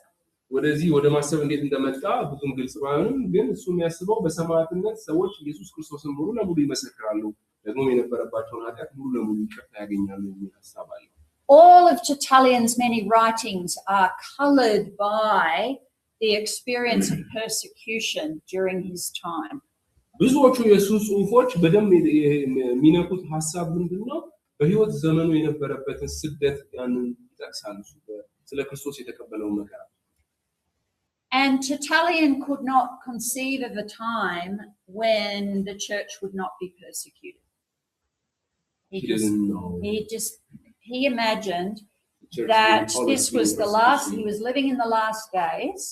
[SPEAKER 2] ወደዚህ ወደ ማሰብ እንዴት እንደመጣ ብዙም ግልጽ ባይሆንም ግን እሱ የሚያስበው በሰማዕትነት ሰዎች ኢየሱስ ክርስቶስን ሙሉ ለሙሉ ይመሰክራሉ ደግሞ የነበረባቸውን ኃጢአት ሙሉ ለሙሉ ይቅርታ ያገኛሉ የሚል ሐሳብ አለ።
[SPEAKER 1] All of Tertullian's many writings are colored by the experience of persecution during his time.
[SPEAKER 2] ብዙዎቹ የሱ ጽሁፎች በደንብ የሚነኩት ሐሳብ ምንድነው? በህይወት ዘመኑ የነበረበትን ስደት ያንን ይጠቅሳሉ ስለ ክርስቶስ የተቀበለው መከራ።
[SPEAKER 1] And Tertullian could not conceive of a time when the church would not be persecuted. He imagined that this was the last, he was living in the last days,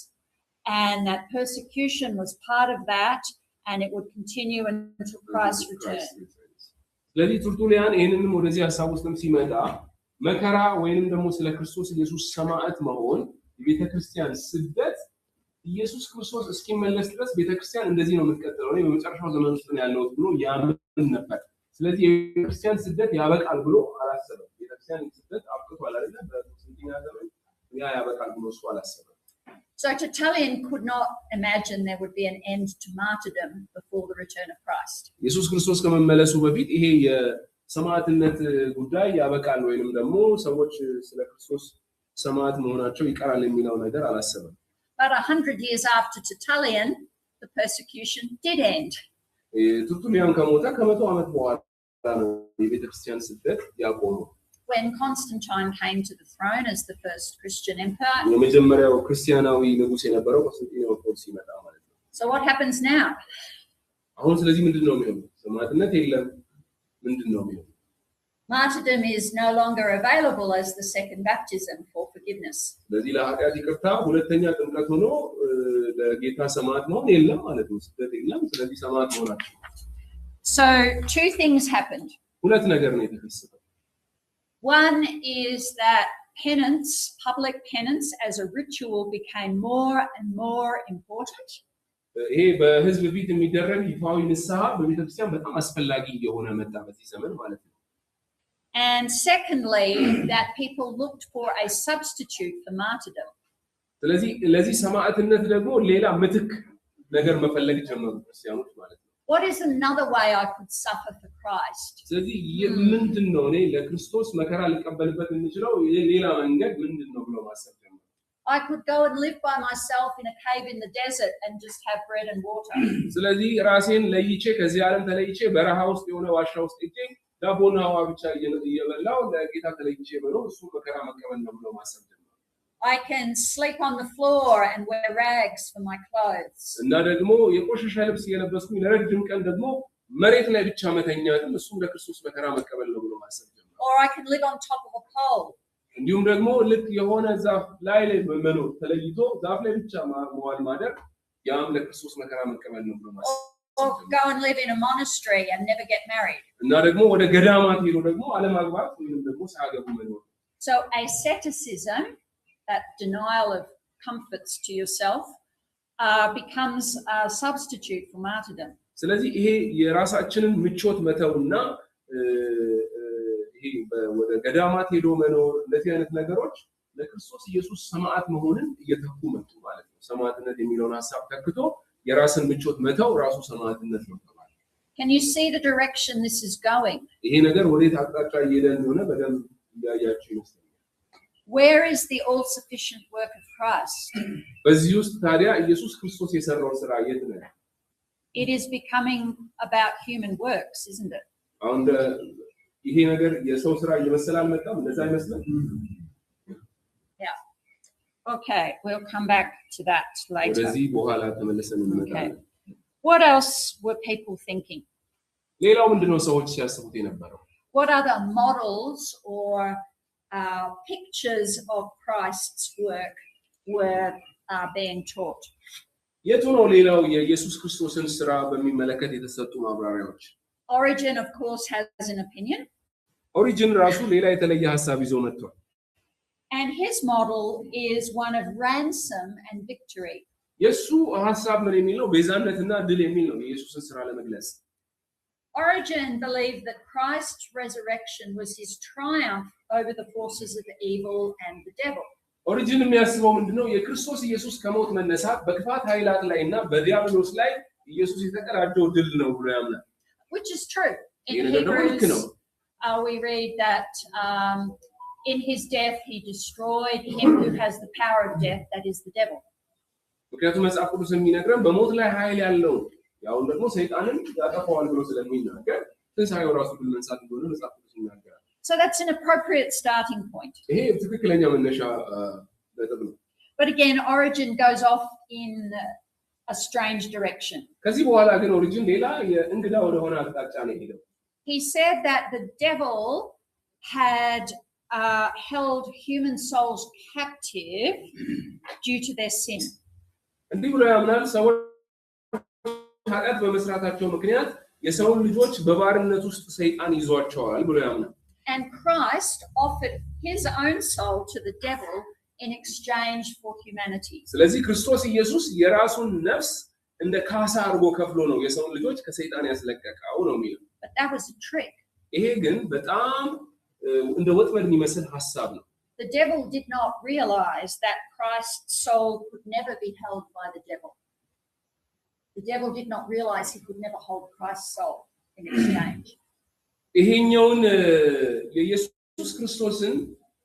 [SPEAKER 1] and that persecution was part of that, and it would continue until Christ returned.
[SPEAKER 2] ስለዚህ ተርቱሊያን ይሄንንም ወደዚህ ሐሳብ ውስጥም ሲመጣ መከራ ወይንም ደግሞ ስለ ክርስቶስ ኢየሱስ ሰማዕት መሆን የቤተክርስቲያን ስደት ኢየሱስ ክርስቶስ እስኪመለስ ድረስ ቤተክርስቲያን እንደዚህ ነው የምትቀጥለው ነው በመጨረሻው ዘመን ውስጥ ነው ያለው ብሎ ያምን ነበር። ስለዚህ የቤተክርስቲያን ስደት ያበቃል ብሎ አላሰበም። ቤተክርስቲያን ስደት አብቅቷል አይደል? በስንተኛ ዘመን ያ ያበቃል ብሎ እሱ አላሰበም።
[SPEAKER 1] So Tertullian could not imagine there would be an end to martyrdom before the return of Christ. ኢየሱስ ክርስቶስ ከመመለሱ በፊት ይሄ የሰማዕትነት ጉዳይ ያበቃል ወይንም ደግሞ ሰዎች ስለ ክርስቶስ ሰማዕት መሆናቸው ይቀራል የሚለው ነገር አላሰበም። But 100 years after Tertullian, the persecution did end.
[SPEAKER 2] ተርቱሊያን ከሞተ ከመቶ ዓመት በኋላ ነው የቤተክርስቲያን ስደት ያቆመው።
[SPEAKER 1] When Constantine came to the throne as the first Christian emperor.
[SPEAKER 2] የመጀመሪያው ክርስቲያናዊ ንጉስ የነበረው ኮንስታንቲኖስ ሲመጣ ማለት ነው።
[SPEAKER 1] So what happens now?
[SPEAKER 2] አሁን ስለዚህ ምንድነው የሚሆነው? ሰማዕትነት የለም። ምንድነው የሚሆነው?
[SPEAKER 1] Martyrdom is no longer available as the second baptism for forgiveness.
[SPEAKER 2] ስለዚህ ለኃጢአት ይቅርታ ሁለተኛ ጥምቀት ሆኖ ለጌታ ሰማዕት መሆን የለም ማለት ነው። ስደት የለም። ስለዚህ ሰማዕት ሆናችሁ።
[SPEAKER 1] So two things happened.
[SPEAKER 2] ሁለት ነገር ነው የተከሰተው።
[SPEAKER 1] One is that penance, public penance as a ritual became more and more important.
[SPEAKER 2] ይሄ በህዝብ ፊት የሚደረግ ይፋዊ ንስሐ በቤተክርስቲያን በጣም አስፈላጊ የሆነ መጣ በዚህ ዘመን ማለት ነው።
[SPEAKER 1] And secondly, that people looked for a substitute for martyrdom.
[SPEAKER 2] ስለዚህ ለዚህ ሰማዕትነት ደግሞ ሌላ ምትክ ነገር መፈለግ ጀመሩ ክርስቲያኖች ማለት ነው።
[SPEAKER 1] What is another way I could suffer for Christ?
[SPEAKER 2] ስለዚህ ምንድነው እኔ ለክርስቶስ መከራ ልቀበልበት የምችለው ሌላ መንገድ ምንድነው ብሎ ማሰብ ጀመሩ።
[SPEAKER 1] I could go and live by myself in a cave in the desert and just have bread and water.
[SPEAKER 2] ስለዚህ ራሴን ለይቼ ከዚህ ዓለም ተለይቼ በረሃ ውስጥ የሆነ ዋሻ ውስጥ ሄጄ ዳቦና ውሃ ብቻ እየበላው ለጌታ ተለይቼ ብሎ እሱ መከራ መቀበል ነው ብሎ ማሰብ ጀመሩ።
[SPEAKER 1] I can sleep on the floor and wear rags for my clothes.
[SPEAKER 2] እና ደግሞ የቆሸሸ ልብስ እየለበስኩኝ ለረጅም ቀን ደግሞ መሬት ላይ ብቻ መተኛትም እሱ ለክርስቶስ መከራ መቀበል ነው ብሎ ማሰብ ጀመሩ።
[SPEAKER 1] Or I can live on top of a pole.
[SPEAKER 2] እንዲሁም ደግሞ ልክ የሆነ ዛፍ ላይ መኖር ተለይቶ ዛፍ ላይ ብቻ መዋል ማደር ያም ለክርስቶስ መከራ መቀበል ነው ብሎ ማሰብ
[SPEAKER 1] Or go and live in a monastery and never get married.
[SPEAKER 2] እና ደግሞ ወደ ገዳማት ሄዶ ደግሞ አለማግባት ወይንም ደግሞ ሳያገቡ መኖር።
[SPEAKER 1] So asceticism, that denial of comforts to yourself, becomes a substitute for martyrdom.
[SPEAKER 2] ስለዚህ ይሄ የራሳችንን ምቾት መተውና ይሄ ወደ ገዳማት ሄዶ መኖር እንደዚህ አይነት ነገሮች ለክርስቶስ ኢየሱስ ሰማዕት መሆንን እየተኩ መጡ ማለት ነው። ሰማዕትነት የሚለውን ሐሳብ ተክቶ የራስን ምቾት መተው ራሱ ሰማዕትነት ነው ተባለ።
[SPEAKER 1] Can you see the direction this is going?
[SPEAKER 2] ይሄ ነገር ወዴት አቅጣጫ እየሄደ እንደሆነ በደንብ እያያችሁ ይመስላል።
[SPEAKER 1] Where is the all-sufficient work of Christ?
[SPEAKER 2] በዚህ ውስጥ ታዲያ ኢየሱስ ክርስቶስ የሰራው ስራ የት ነው?
[SPEAKER 1] It is becoming about human works, isn't it?
[SPEAKER 2] አሁን ይሄ ነገር የሰው ስራ እየመሰለ አልመጣም? እንደዛ አይመስልም?
[SPEAKER 1] Yeah. Okay, we'll come back to that later.
[SPEAKER 2] ወደዚህ በኋላ ተመልሰን እንመጣለን።
[SPEAKER 1] What else were people thinking?
[SPEAKER 2] ሌላው ምንድነው ሰዎች ሲያስቡት የነበረው?
[SPEAKER 1] What other models or pictures of Christ's work were being taught?
[SPEAKER 2] የቱ ነው ሌላው የኢየሱስ ክርስቶስን ስራ በሚመለከት የተሰጡ ማብራሪያዎች?
[SPEAKER 1] Origen, of course, has an opinion.
[SPEAKER 2] ኦሪጅን ራሱ ሌላ የተለየ ሐሳብ ይዞ መጥቷል።
[SPEAKER 1] And his model is one of ransom and victory.
[SPEAKER 2] የሱ ሐሳብ ምን የሚለው ቤዛነትና ድል የሚል ነው የኢየሱስን ስራ ለመግለጽ።
[SPEAKER 1] Origen believed that Christ's resurrection was his triumph over the forces of the evil and the devil.
[SPEAKER 2] ኦሪጅን የሚያስበው ምንድነው? የክርስቶስ ኢየሱስ ከሞት መነሳት በክፋት ኃይላት ላይና በዲያብሎስ ላይ ኢየሱስ የተቀዳጀው ድል ነው ብሎ ያምናል።
[SPEAKER 1] Which is true. In
[SPEAKER 2] Hebrews,
[SPEAKER 1] we read that in his death he destroyed him who has the power of death, that is the devil.
[SPEAKER 2] ምክንያቱም መጽሐፍ ቅዱስ የሚነግረን በሞት ላይ ኃይል ያለው ያው ደግሞ ሰይጣንን ያጠፋዋል ብሎ ስለሚናገር ትንሣኤው ራሱ ድል መንሳት እንደሆነ መጽሐፍ ቅዱስ ይናገራል።
[SPEAKER 1] So that's an appropriate starting point.
[SPEAKER 2] ይሄ ትክክለኛ መነሻ ነጥብ ነው።
[SPEAKER 1] But again, Origin goes off in a strange direction.
[SPEAKER 2] ከዚህ በኋላ ግን ኦሪጅን ሌላ የእንግዳ ወደ ሆነ አቅጣጫ ነው ሄደው.
[SPEAKER 1] He said that the devil had held human souls captive due to their sin.
[SPEAKER 2] እንዲህ ብሎ ያምናል ሰዎች ኃጢአት በመስራታቸው ምክንያት የሰውን ልጆች በባርነት ውስጥ ሰይጣን ይዟቸዋል ብሎ ያምናል.
[SPEAKER 1] And Christ offered his own soul to the devil in exchange for humanity.
[SPEAKER 2] ስለዚህ ክርስቶስ ኢየሱስ የራሱን ነፍስ እንደ ካሳ አድርጎ ከፍሎ ነው የሰውን ልጆች ከሰይጣን ያስለቀቀው ነው የሚለው.
[SPEAKER 1] But that was a trick.
[SPEAKER 2] ይሄ ግን በጣም እንደ ወጥመድ የሚመስል ሐሳብ ነው.
[SPEAKER 1] The devil did not realize that Christ's soul could never be held by the devil. The devil did not realize he could never hold Christ's soul in exchange.
[SPEAKER 2] ይሄኛውን የኢየሱስ ክርስቶስን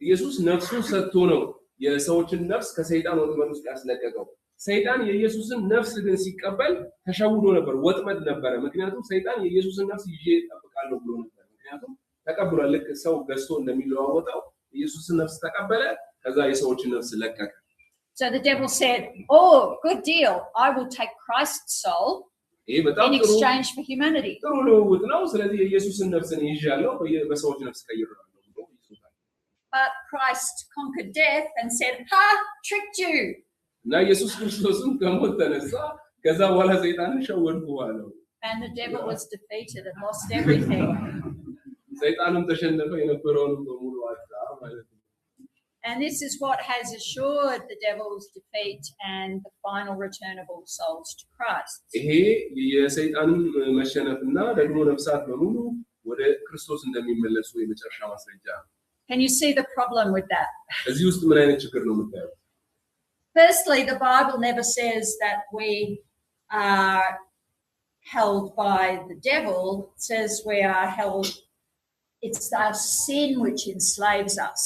[SPEAKER 2] ኢየሱስ ነፍሱን ሰጥቶ ነው የሰዎችን ነፍስ ከሰይጣን ወጥመድ ውስጥ ያስለቀቀው. ሰይጣን የኢየሱስን ነፍስ ግን ሲቀበል ተሸውዶ ነበር፣ ወጥመድ ነበር። ምክንያቱም ሰይጣን የኢየሱስን ነፍስ ይዤ እጠብቃለሁ ብሎ ነበር። ምክንያቱም ተቀብሏል። ልክ ሰው ገዝቶ እንደሚለዋወጠው ኢየሱስን ነፍስ ተቀበለ፣ ከዛ የሰዎችን ነፍስ ለቀቀ.
[SPEAKER 1] So the devil said, "Oh, good deal. I will take Christ's soul in exchange for humanity."
[SPEAKER 2] ጥሩ ልውውጥ ነው። ስለዚህ የኢየሱስን ነፍስን ይዣለሁ በሰዎች ነፍስ ቀይራለሁ ብሎ ይሱታል.
[SPEAKER 1] But Christ conquered death and said, "Ha, tricked you."
[SPEAKER 2] እና ኢየሱስ ክርስቶስን ከሞት ተነሳ፣ ከዛ በኋላ ሰይጣንን ሸወድኩ አለው.
[SPEAKER 1] And the devil was defeated and lost everything.
[SPEAKER 2] ሰይጣንም ተሸነፈ፣ የነበረውንም በሙሉ አጣ ማለት ነው.
[SPEAKER 1] And this is what has assured the devil's defeat and the final return of all souls to Christ.
[SPEAKER 2] ይሄ የሰይጣንን መሸነፍና ደግሞ ነፍሳት በሙሉ ወደ ክርስቶስ እንደሚመለሱ የመጨረሻ ማስረጃ ነው.
[SPEAKER 1] Can you see the problem with that?
[SPEAKER 2] እዚህ ውስጥ ምን አይነት ችግር ነው የምታየው?
[SPEAKER 1] Firstly, the Bible never says that we are held by the devil. It says we are held, it's our sin which enslaves us.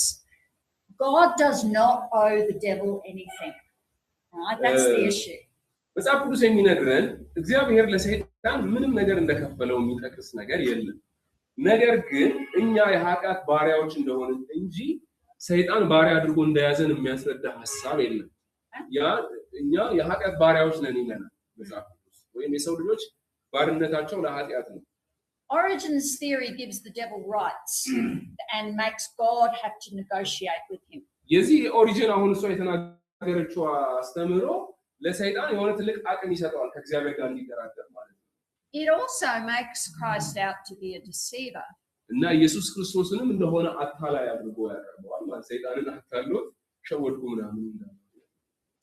[SPEAKER 1] God does not owe the devil anything. Right? That's the issue.
[SPEAKER 2] መጽሐፍ ቅዱስ የሚነግረን እግዚአብሔር ለሰይጣን ምንም ነገር እንደከፈለው የሚጠቅስ ነገር የለም። ነገር ግን እኛ የኃጢአት ባሪያዎች እንደሆነ እንጂ ሰይጣን ባሪያ አድርጎ እንደያዘን የሚያስረዳ ሐሳብ የለም። ያ እኛ የኃጢአት ባሪያዎች ነን ይለናል መጽሐፍ ቅዱስ፣ ወይም የሰው ልጆች ባርነታቸው ለኃጢአት ነው።
[SPEAKER 1] Origin's theory gives the devil rights and makes God have to negotiate with him.
[SPEAKER 2] የዚህ ኦሪጂን አሁን እሷ የተናገረችው አስተምህሮ ለሰይጣን የሆነ ትልቅ አቅም ይሰጠዋል ከእግዚአብሔር ጋር እንዲደራደር ማለት ነው.
[SPEAKER 1] It also makes Christ out to be a deceiver.
[SPEAKER 2] እና ኢየሱስ ክርስቶስንም እንደሆነ አታላይ አድርጎ ያቀርበዋል ማለት ሰይጣንን አታሎት ሸወድኩ ምናምን እንዳለ.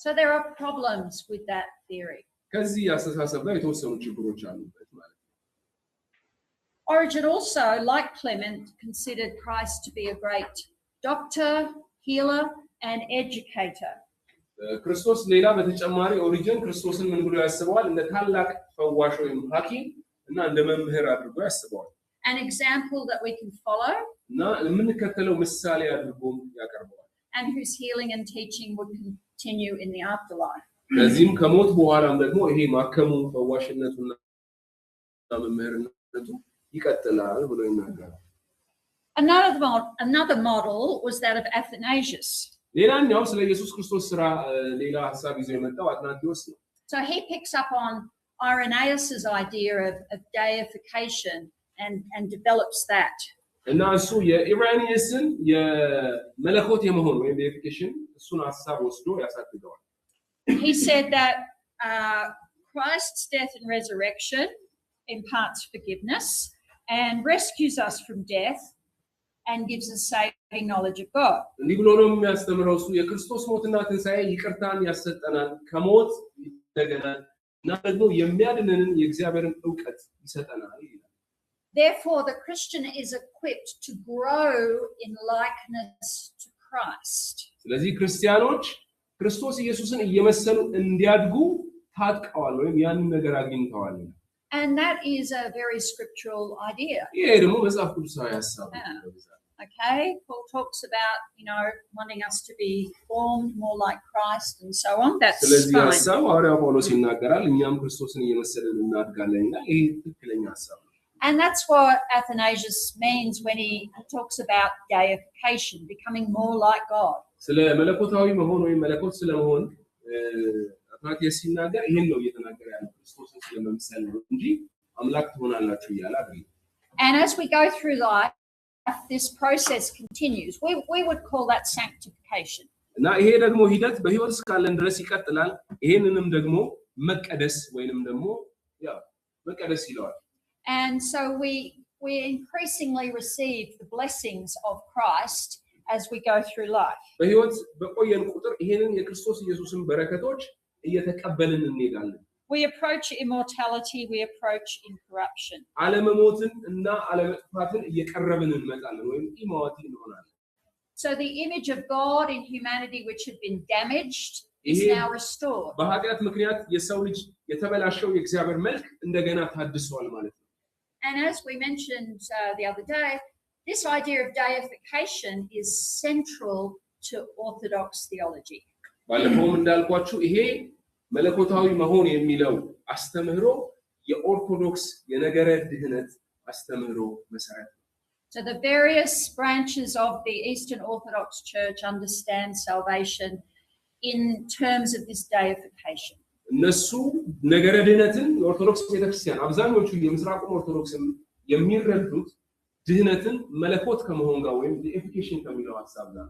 [SPEAKER 1] So there are problems with that theory.
[SPEAKER 2] ከዚህ አስተሳሰብ ጋር የተወሰኑ ችግሮች አሉበት ማለት ነው.
[SPEAKER 1] Origen also, like Clement, considered Christ to be a great doctor, healer, and educator.
[SPEAKER 2] ክርስቶስ ሌላ በተጨማሪ ኦሪጅን ክርስቶስን ምን ብሎ ያስበዋል? እንደ ታላቅ ፈዋሽ ወይም ሐኪም እና እንደ መምህር አድርጎ ያስበዋል.
[SPEAKER 1] An example that we can follow.
[SPEAKER 2] እና የምንከተለው ምሳሌ አድርጎ ያቀርበዋል.
[SPEAKER 1] And whose healing and teaching would continue in the afterlife.
[SPEAKER 2] ለዚህም ከሞት በኋላም ደግሞ ይሄ ማከሙ ፈዋሽነቱና መምህርነቱ ይቀጥላል ብሎ ይናገራል.
[SPEAKER 1] Another model was that of Athanasius.
[SPEAKER 2] ሌላኛው ስለ ኢየሱስ ክርስቶስ ሥራ ሌላ ሐሳብ ይዞ የመጣው አትናቴዎስ ነው.
[SPEAKER 1] So he picks up on Irenaeus's idea of deification and develops that.
[SPEAKER 2] እና እሱ የኢራኒየስን የመለኮት የመሆን ወይም deification እሱን ሐሳብ ወስዶ ያሳድገዋል.
[SPEAKER 1] He said that Christ's death and resurrection imparts forgiveness and rescues us from death and gives us saving knowledge of God.
[SPEAKER 2] እንዲህ ብሎ ነው የሚያስተምረው እሱ የክርስቶስ ሞትና ትንሣኤ ይቅርታን ያሰጠናል፣ ከሞት ይደገናል እና ደግሞ የሚያድነንን የእግዚአብሔርን ዕውቀት ይሰጠናል ይላል.
[SPEAKER 1] Therefore, the Christian is equipped to grow in likeness to Christ.
[SPEAKER 2] ስለዚህ ክርስቲያኖች ክርስቶስ ኢየሱስን እየመሰሉ እንዲያድጉ ታጥቀዋል ወይም ያንን ነገር አግኝተዋል።
[SPEAKER 1] And that is a very scriptural idea.
[SPEAKER 2] ይሄ ደግሞ መጽሐፍ ቅዱሳዊ ሐሳብ ነው።
[SPEAKER 1] Okay, Paul talks about, wanting us to be formed more like Christ and so on. That's
[SPEAKER 2] ስለዚህ
[SPEAKER 1] fine.
[SPEAKER 2] ሐሳብ ሐዋርያው ጳውሎስ ይናገራል እኛም ክርስቶስን እየመሰልን እናድጋለንና ይሄ ትክክለኛ ሐሳብ ነው።
[SPEAKER 1] And that's what Athanasius means when he talks about deification, becoming more like God.
[SPEAKER 2] ስለ መለኮታዊ መሆን ወይም መለኮት ስለመሆን አትናቴዎስ ሲናገር ይሄን ነው እየተናገረ ያለው ክርስቶስን ስለመምሰል ነው እንጂ አምላክ ትሆናላችሁ እያለ አይደለም።
[SPEAKER 1] And as we go through life, this process continues. We would call that sanctification.
[SPEAKER 2] እና ይሄ ደግሞ ሂደት በህይወት እስካለን ድረስ ይቀጥላል። ይሄንንም ደግሞ መቀደስ ወይንም ደግሞ መቀደስ ይለዋል።
[SPEAKER 1] And so we increasingly receive the blessings of Christ as we go through life.
[SPEAKER 2] በህይወት በቆየን ቁጥር ይሄንን የክርስቶስ ኢየሱስን በረከቶች እየተቀበልን እንሄዳለን።
[SPEAKER 1] We approach immortality, we approach incorruption.
[SPEAKER 2] አለመሞትን እና አለመጥፋትን እየቀረብን እንመጣለን ወይም ኢማዋቲ እንሆናለን።
[SPEAKER 1] So the image of God in humanity which had been damaged is now restored.
[SPEAKER 2] በኃጢአት ምክንያት የሰው ልጅ የተበላሸው የእግዚአብሔር መልክ እንደገና ታድሷል ማለት ነው።
[SPEAKER 1] And as we mentioned the other day, this idea of deification is central to Orthodox theology.
[SPEAKER 2] ባለፈውም እንዳልኳችሁ ይሄ መለኮታዊ መሆን የሚለው አስተምህሮ የኦርቶዶክስ የነገረ ድህነት አስተምህሮ መሰረት ነው።
[SPEAKER 1] So the various branches of the Eastern Orthodox Church understand salvation in terms of this deification.
[SPEAKER 2] እነሱ ነገረ ድህነትን የኦርቶዶክስ ቤተክርስቲያን አብዛኞቹ የምስራቅ ኦርቶዶክስ የሚረዱት ድህነትን መለኮት ከመሆን ጋር ወይም deification ከሚለው ሐሳብ ጋር።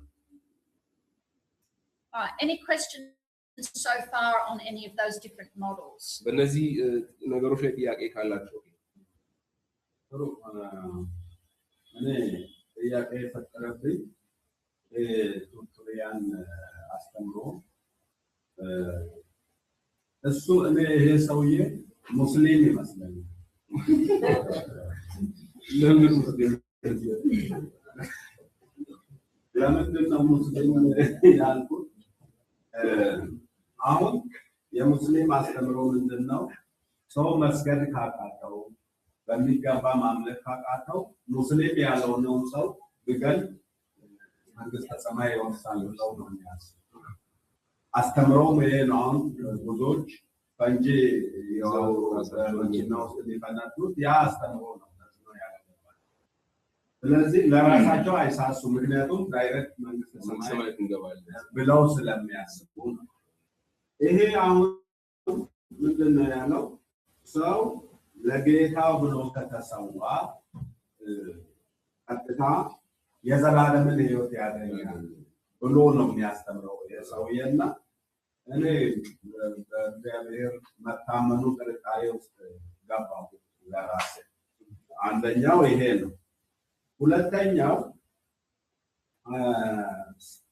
[SPEAKER 1] Any questions so far on any of those different models?
[SPEAKER 2] በእነዚህ ነገሮች ላይ ጥያቄ ካላችሁ
[SPEAKER 3] እኔ ጥያቄ የፈጠረብኝ ቱርቱሪያን አስተምሮ እሱ እኔ ይሄ ሰውዬ ሙስሊም ይመስለኛል። ለምንድን ነው ሙስሊም ያልኩት? አሁን የሙስሊም አስተምሮ ምንድን ነው? ሰው መስገድ ካቃተው በሚገባ ማምለክ ካቃተው ሙስሊም ያልሆነው ሰው ቢገል መንግስተ ሰማይ ይወርሳል ብለው ነው የሚያስበው። አስተምሮም ይሄ ነው። አሁን ብዙዎች ፈንጂ ያው መኪና ውስጥ ሊፈነዱት ያ አስተምሮ ነው ያለበት። ስለዚህ ለራሳቸው አይሳሱ፣ ምክንያቱም ዳይሬክት መንግስተ ሰማይ እንገባለን ብለው ስለሚያስቡ ነው። ይሄ አሁን ምንድን ነው ያለው? ሰው ለጌታው ብሎ ከተሰዋ ቀጥታ የዘላለምን ሕይወት ያገኛል ብሎ ነው የሚያስተምረው የሰውዬና እኔ በእግዚአብሔር መታመኑ ጥርጣሬ ውስጥ ገባሁ ለራሴ። አንደኛው ይሄ ነው። ሁለተኛው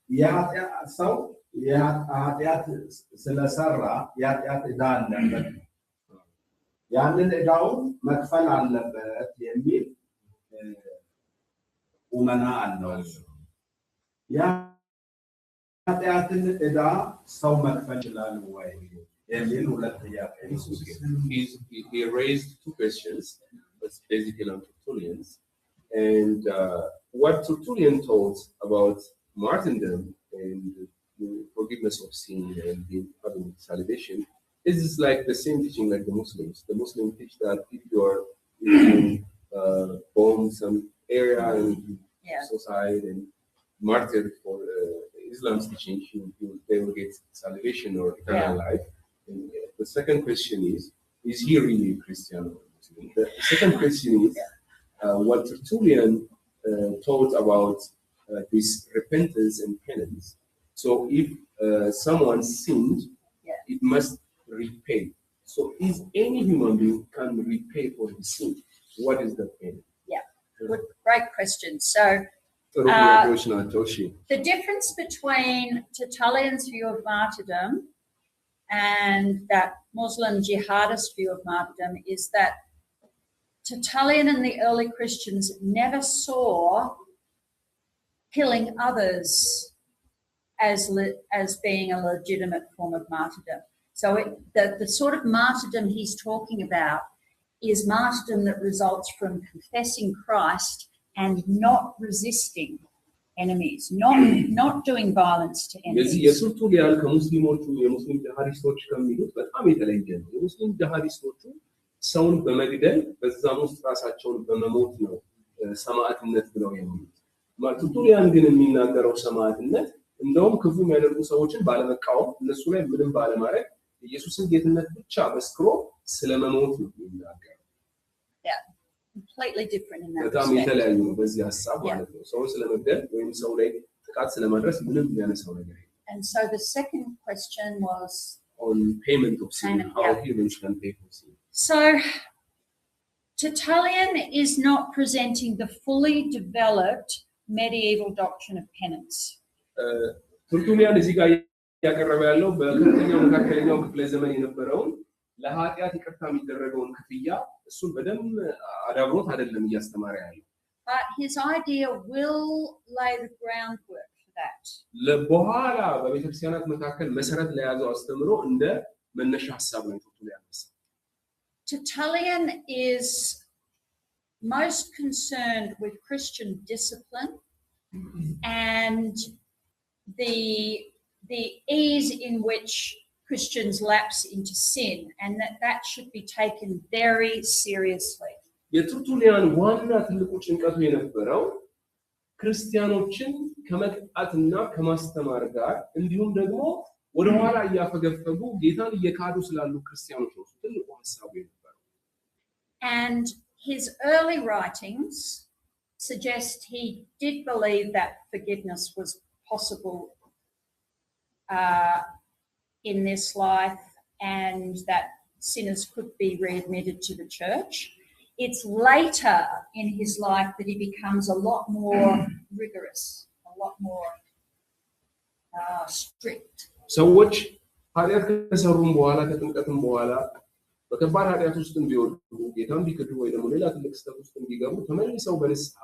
[SPEAKER 3] የኃጢአት ሰው የኃጢአት ስለሰራ የኃጢአት ዕዳ አለበት፣ ያንን ዕዳውን መክፈል አለበት የሚል ቁመና አለው። የኃጢአትን ዕዳ ሰው መክፈል ይችላል ወይ የሚል ሁለት ጥያቄ።
[SPEAKER 2] He raised two questions, but basically on Tertullians. And what Tertullian taught about martyrdom and the forgiveness of sin and having salvation is like the same teaching like the Muslims. The Muslims teach that if you are born some area in society and martyred for Islam's teaching, they will get salvation or eternal life. And the second question is he really a Christian or Muslim? The second question is what Tertullian taught about this repentance and penance. So if someone sinned, it must repay. So is any human being can repay for his sin? What is the penance?
[SPEAKER 1] Yeah, good, great question. So the difference between Tertullian's view of martyrdom and that Muslim jihadist view of martyrdom is that Tertullian and the early Christians never saw killing others as being a legitimate form of martyrdom. So the sort of martyrdom he's talking about is martyrdom that results from confessing Christ and not resisting enemies, not doing violence to enemies.
[SPEAKER 2] የሱርቱሊያን ከሙስሊሞቹ የሙስሊም ጂሃዲስቶች ከሚሉት በጣም የተለየ ነው። የሙስሊም ጂሃዲስቶቹ ሰውን በመግደል በዛም ውስጥ ራሳቸውን በመሞት ነው ሰማዕትነት ብለው የሚሉት። ቱርቱሊያን ግን የሚናገረው ሰማዕትነት እንደውም ክፉ የሚያደርጉ ሰዎችን ባለመቃወም እነሱ ላይ ምንም ባለማድረግ ኢየሱስን ጌትነት ብቻ መስክሮ ስለመሞት ነው የሚናገረው።
[SPEAKER 1] Completely different in that
[SPEAKER 2] በጣም የተለያዩ ነው በዚህ ሐሳብ ማለት ነው። ሰውን ስለመግደል ወይም ሰው ላይ ጥቃት ስለማድረስ ምንም የሚያነሳው ነገር የለም።
[SPEAKER 1] And so the second question was
[SPEAKER 2] on payment of sin, how humans can pay for sin.
[SPEAKER 1] So Tertullian is not presenting the fully developed medieval doctrine of penance.
[SPEAKER 2] ቱርቱሊያን እዚህ ጋር ያቀረበ ያለው በከፍተኛው መካከለኛው ክፍለ ዘመን የነበረውን ለኃጢአት ይቅርታ የሚደረገውን ክፍያ እሱን በደንብ አዳብሮት አይደለም እያስተማረ ያለው።
[SPEAKER 1] But his idea will lay the groundwork for that.
[SPEAKER 2] ለበኋላ በቤተክርስቲያናት መካከል መሰረት ለያዘው አስተምሮ እንደ መነሻ ሐሳብ ነው ቱርቱሊያን።
[SPEAKER 1] Tertullian is most concerned with Christian discipline and the ease in which Christians lapse into sin, and that should be taken very seriously.
[SPEAKER 2] የቱርቱሊያን ዋና ትልቁ ጭንቀቱ የነበረው ክርስቲያኖችን ከመቅጣትና ከማስተማር ጋር እንዲሁም ደግሞ ወደ ኋላ እያፈገፈጉ ጌታን እየካዱ ስላሉ ክርስቲያኖች ነው ትልቁ ሐሳቡ የነበረው።
[SPEAKER 1] And his early writings suggest he did believe that forgiveness was possible in this life and that sinners could be readmitted to the church. It's later in his life that he becomes a lot more rigorous, a lot more strict.
[SPEAKER 2] ሰዎች ኃጢአት ከሰሩም በኋላ ከጥምቀትም በኋላ በከባድ ኃጢአት ውስጥ ቢወድቁ ጌታን ቢክዱ ወይ ደግሞ ሌላ ትልቅ ስህተት ውስጥ ቢገቡ ተመልሰው በንስሐ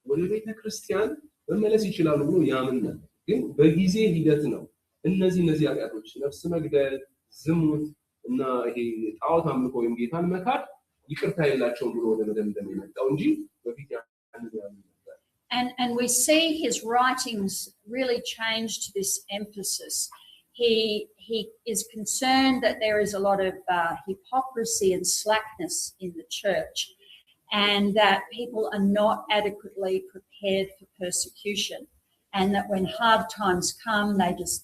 [SPEAKER 2] ወደ ቤተ ክርስቲያን መመለስ ይችላሉ ብሎ ያምን ነበር። ግን በጊዜ ሂደት ነው እነዚህ ኃጢአቶች ነፍስ መግደል፣ ዝሙት እና ይሄ ጣዖት አምልኮ ወይም ጌታን መካድ ይቅርታ የላቸውም ብሎ ወደ መደምደም የመጣው እንጂ በፊት ያንን ነበር።
[SPEAKER 1] And we see his writings really changed this emphasis. He is concerned that there is a lot of hypocrisy and slackness in the church, and that people are not adequately prepared for persecution, and that when hard times come, they just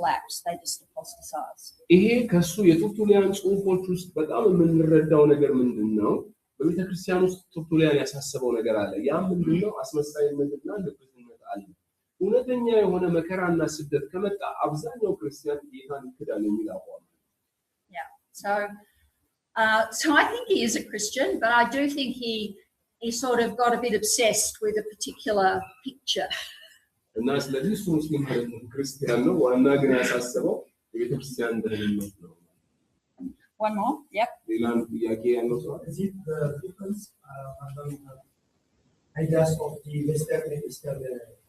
[SPEAKER 1] lapse, they just apostatize.
[SPEAKER 2] ይሄ ከሱ የቱርቱሊያን ጽሑፎች ውስጥ በጣም የምንረዳው ነገር ምንድነው? በቤተክርስቲያን ውስጥ ቱርቱሊያን ያሳሰበው ነገር አለ። ያ ምንድነው? አስመሳይነትና ግብዝነት አለ። እውነተኛ የሆነ መከራና ስደት ከመጣ አብዛኛው ክርስቲያን ጌታን ይክዳል የሚል አቋም።
[SPEAKER 1] Yeah. So I think he is a Christian, but I do think he sort of got a bit obsessed with a particular picture.
[SPEAKER 2] እና ስለዚህ እሱ ሙስሊም አይደለም ክርስቲያን ነው። ዋና ግን ያሳሰበው የቤተክርስቲያን ደህንነት ነው።
[SPEAKER 1] One more. Yep.
[SPEAKER 2] ሌላም ጥያቄ ያለው ሰው
[SPEAKER 4] is it the difference ideas of the Western and Eastern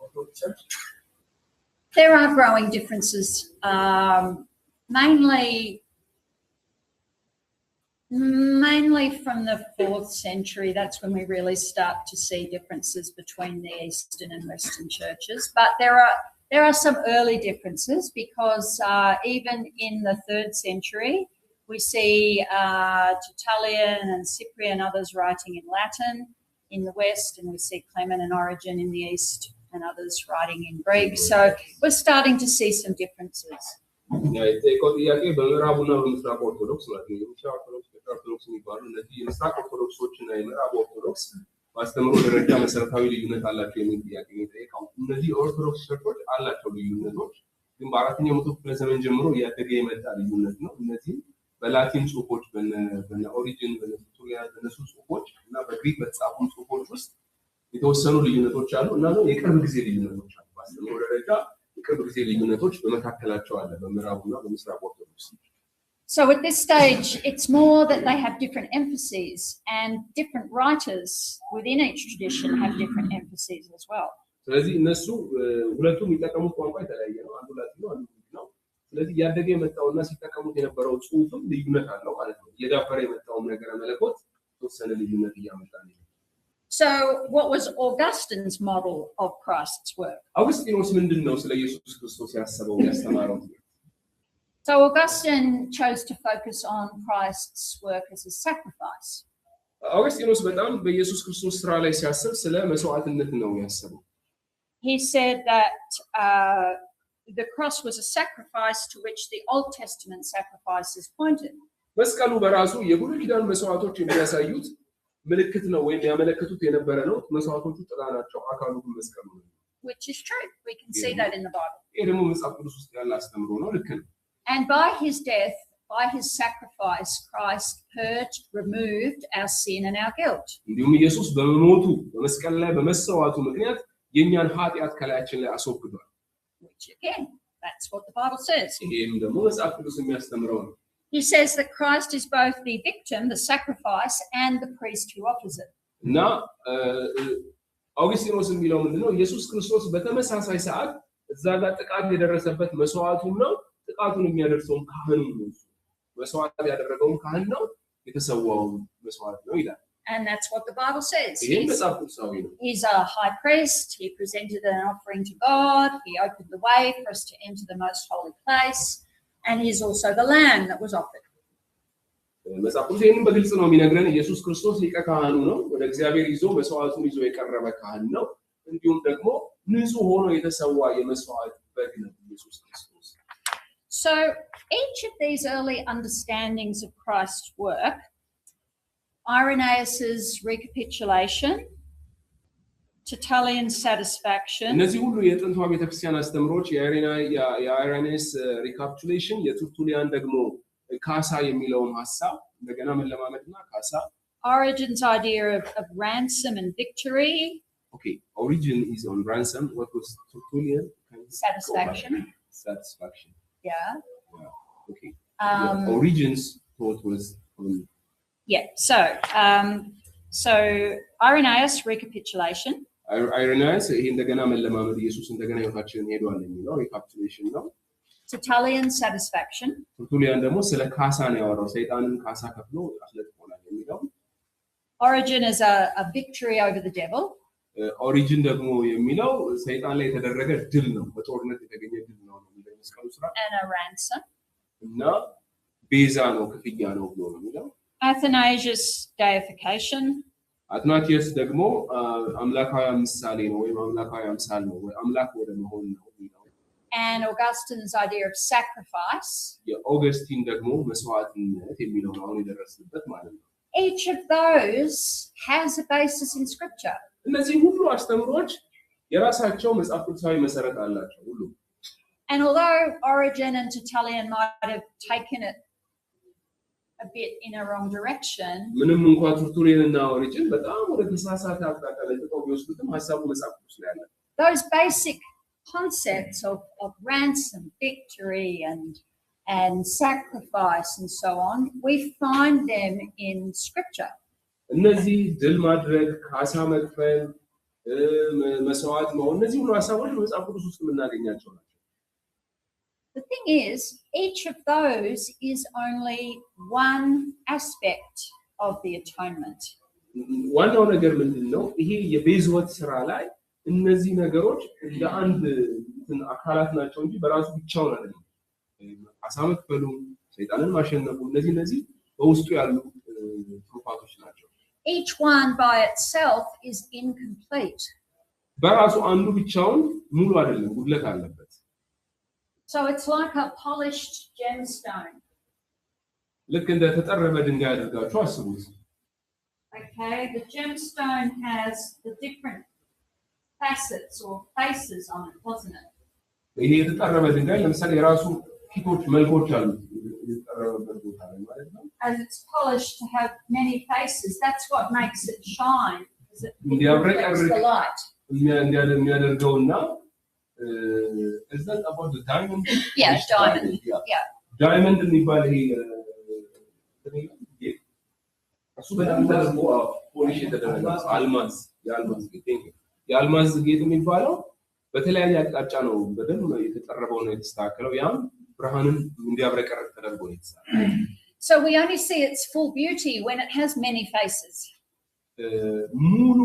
[SPEAKER 4] Orthodox Church?
[SPEAKER 1] There are growing differences, mainly from the 4th century. That's when we really start to see differences between the Eastern and Western churches. But there are some early differences because even in the 3rd century, we see Tertullian and Cyprian and others writing in Latin in the West, and we see Clement and Origen in the East and others writing in Greek. So we're starting to see some differences.
[SPEAKER 2] የጠየቀው ጥያቄ በምዕራቡና በምስራቅ ኦርቶዶክስ ማለት ነው። የምስራቅ ኦርቶዶክስ የሚባሉ እነዚህ የምስራቅ ኦርቶዶክሶች እና የምዕራብ ኦርቶዶክስ በአስተምህሮ ደረጃ መሰረታዊ ልዩነት አላቸው የሚል ጥያቄ ነው የጠየቀው። እነዚህ ኦርቶዶክስ ቸርቾች አላቸው ልዩነቶች፣ ግን በአራተኛው መቶ ክፍለ ዘመን ጀምሮ እያደገ የመጣ ልዩነት ነው። እነዚህ በላቲን ጽሑፎች በነ ኦሪጂን በቱርቱሊያን በነሱ ጽሑፎች እና በግሪክ በተጻፉ ጽሑፎች ውስጥ የተወሰኑ ልዩነቶች አሉ እና ነው የቅርብ ጊዜ ልዩነቶች አሉ። በአስተምህሮ ደረጃ የቅርብ ጊዜ ልዩነቶች በመካከላቸው አለ በምዕራቡና በምስራቅ ኦርቶዶክስ።
[SPEAKER 1] So at this stage, it's more that they have different emphases, and different writers within each tradition have different emphases as well.
[SPEAKER 2] ስለዚህ እነሱ ሁለቱም የሚጠቀሙት ቋንቋ የተለያየ ነው። አንዱ ላቲን ነው፣ አንዱ ግሪክ ነው። ስለዚህ ያደገ የመጣውና ሲጠቀሙት የነበረው ጽሑፍም ልዩነት አለው ማለት ነው። እየዳበረ የመጣውም ነገረ መለኮት የተወሰነ ልዩነት እያመጣ ነው።
[SPEAKER 1] So what was Augustine's model of Christ's work?
[SPEAKER 2] አውግስጢኖስ ምንድነው ስለ ኢየሱስ ክርስቶስ ያሰበው ያስተማረው?
[SPEAKER 1] So Augustine chose to focus on Christ's work as a sacrifice.
[SPEAKER 2] አውግስጢኖስ በጣም በኢየሱስ ክርስቶስ ስራ ላይ ሲያስብ ስለ መስዋዕትነት ነው ያሰበው።
[SPEAKER 1] He said that the cross was a sacrifice to which the Old Testament sacrifices pointed.
[SPEAKER 2] መስቀሉ በራሱ የብሉይ ኪዳን መስዋዕቶች የሚያሳዩት ምልክት ነው ወይም ያመለክቱት የነበረ ነው። መስዋዕቶቹ ጥላ ናቸው፣ አካሉ ግን መስቀሉ ነው።
[SPEAKER 1] Which is true. We can see that in the Bible.
[SPEAKER 2] ይሄ ደግሞ መጽሐፍ ቅዱስ ውስጥ ያለ አስተምሮ ነው። ልክ ነው።
[SPEAKER 1] And by his death, by his sacrifice, Christ purged, removed our sin and our guilt.
[SPEAKER 2] እንዲሁም ኢየሱስ በመሞቱ በመስቀል ላይ በመሰዋቱ ምክንያት የኛን ኃጢአት ከላያችን ላይ አስወግዷል።
[SPEAKER 1] Which again, that's what the Bible says.
[SPEAKER 2] ይሄም ደግሞ መጽሐፍ ቅዱስ የሚያስተምረው ነው።
[SPEAKER 1] He says that Christ is both the victim, the sacrifice, and the priest who offers it.
[SPEAKER 2] እና አውግስጢኖስ የሚለው ምንድነው? ኢየሱስ ክርስቶስ በተመሳሳይ ሰዓት እዛ ጋር ጥቃት የደረሰበት መስዋዕቱም ነው፣ ጥቃቱን የሚያደርሰውም ካህኑ ነው። መስዋዕት ያደረገውም ካህን ነው፣ የተሰዋውም መስዋዕት ነው ይላል።
[SPEAKER 1] And that's what the Bible says.
[SPEAKER 2] ይሄም መጽሐፍ ቅዱሳዊ ነው።
[SPEAKER 1] He's a high priest. He presented an offering to God. He opened the way for us to enter the most holy place. And he's also the lamb that was offered.
[SPEAKER 2] መጽሐፍ ቅዱስ ይሄንን በግልጽ ነው የሚነግረን። ኢየሱስ ክርስቶስ ሊቀ ካህኑ ነው፣ ወደ እግዚአብሔር ይዞ መስዋዕቱን ይዞ የቀረበ ካህን ነው። እንዲሁም ደግሞ ንጹህ ሆኖ የተሰዋ የመስዋዕት በግ ነው ኢየሱስ ክርስቶስ።
[SPEAKER 1] So each of these early understandings of Christ's work, Irenaeus's recapitulation, Tertullian's satisfaction,
[SPEAKER 2] እነዚህ ሁሉ የጥንቷ ቤተክርስቲያን አስተምሮች የአይሬኔስ ሪካፒቱሌሽን፣ የቱርቱሊያን ደግሞ ካሳ የሚለውን ሐሳብ እንደገና መለማመድና ካሳ፣
[SPEAKER 1] Origen's idea of ransom and victory,
[SPEAKER 2] okay, origin is on ransom, what was Tertullian?
[SPEAKER 1] satisfaction. Yeah.
[SPEAKER 2] Okay. Origen's thought was on
[SPEAKER 1] Yeah. So Irenaeus recapitulation.
[SPEAKER 2] Irenaeus ይሄ እንደገና መለማመድ ኢየሱስ እንደገና ህይወታችንን ሄዷል የሚለው ሪካፒቱሌሽን ነው።
[SPEAKER 1] Tertullian's satisfaction.
[SPEAKER 2] ተርቱሊያን ደግሞ ስለ ካሳ ነው ያወራው፣ ሰይጣንን ካሳ ከፍሎ አስለጥቆናል የሚለው።
[SPEAKER 1] Origin is a victory over the devil.
[SPEAKER 2] ኦሪጂን ደግሞ የሚለው ሰይጣን ላይ የተደረገ ድል ነው፣ በጦርነት የተገኘ ድል ነው የሚለው መስቀሉ ስራ።
[SPEAKER 1] And a ransom.
[SPEAKER 2] እና ቤዛ ነው፣ ክፍያ ነው ብሎ ነው የሚለው።
[SPEAKER 1] Athanasius' deification.
[SPEAKER 2] አትናቲየስ ደግሞ አምላካዊ ምሳሌ ነው ወይም አምላካዊ አምሳል ነው ወይ አምላክ ወደ መሆን ነው የሚለው።
[SPEAKER 1] And Augustine's idea of sacrifice.
[SPEAKER 2] የኦገስቲን ደግሞ መስዋዕትነት የሚለው ነው አሁን የደረስንበት ማለት ነው።
[SPEAKER 1] Each of those has a basis in scripture.
[SPEAKER 2] እነዚህ ሁሉ አስተምሮች የራሳቸው መጽሐፍ ቅዱሳዊ መሰረት አላቸው ሁሉ።
[SPEAKER 1] And although Origen and Tertullian might have taken it a bit in a wrong direction,
[SPEAKER 2] ምንም እንኳን ቱርቱሊያን እና ኦሪጂን በጣም ወደ ተሳሳተ አቅጣጫ ላይ ተጠው ቢወስዱትም ሐሳቡ መጽሐፍ ቅዱስ ላይ አለ።
[SPEAKER 1] those basic concepts of ransom, victory, and sacrifice, and so on, we find them in scripture.
[SPEAKER 2] እነዚህ ድል ማድረግ፣ ካሳ መክፈል፣ መስዋዕት መሆን፣ እነዚህ ሁሉ ሐሳቦች በመጽሐፍ ቅዱስ ውስጥ የምናገኛቸው ናቸው።
[SPEAKER 1] The thing is, each of those is only one aspect of the atonement.
[SPEAKER 2] ዋናው ነገር ምንድነው? ይሄ የቤዝወት ስራ ላይ እነዚህ ነገሮች ለአንድ አካላት ናቸው እንጂ በራሱ ብቻውን አይደለም። ካሳ መክፈሉ፣ ሰይጣንን ማሸነፉ፣ እነዚህ በውስጡ ያሉ ፕሮፓቶች ናቸው።
[SPEAKER 1] Each one by itself is incomplete.
[SPEAKER 2] በራሱ አንዱ ብቻውን ሙሉ አይደለም፣ ጉድለት አለበት።
[SPEAKER 1] So it's like a polished gemstone.
[SPEAKER 2] ልክ እንደ ተጠረበ ድንጋይ አድርጋችሁ አስቡት።
[SPEAKER 1] Okay, the gemstone has the different facets or faces on it, doesn't it?
[SPEAKER 2] ይሄ የተጠረበ ድንጋይ ለምሳሌ የራሱ ፊቶች መልኮች አሉት የተጠረበበት ቦታ ላይ ማለት ነው።
[SPEAKER 1] As it's polished to have many faces, that's what makes it shine, because it reflects the light.
[SPEAKER 2] የሚያደርገውና is that about the diamond?
[SPEAKER 1] Yeah, diamond. Yeah.
[SPEAKER 2] Diamond የሚባል ይሄ እሱ በጣም ተደርጎ ፖሊሽ የተደረገ አልማዝ፣ የአልማዝ ጌጥ የሚባለው በተለያየ አቅጣጫ ነው በደንብ የተጠረበው ነው የተስተካከለው። ያም ብርሃንን እንዲያብረቀርቅ ተደርጎ ነው የተሰራው።
[SPEAKER 1] So we only see its full beauty when it has many faces.
[SPEAKER 2] ሙሉ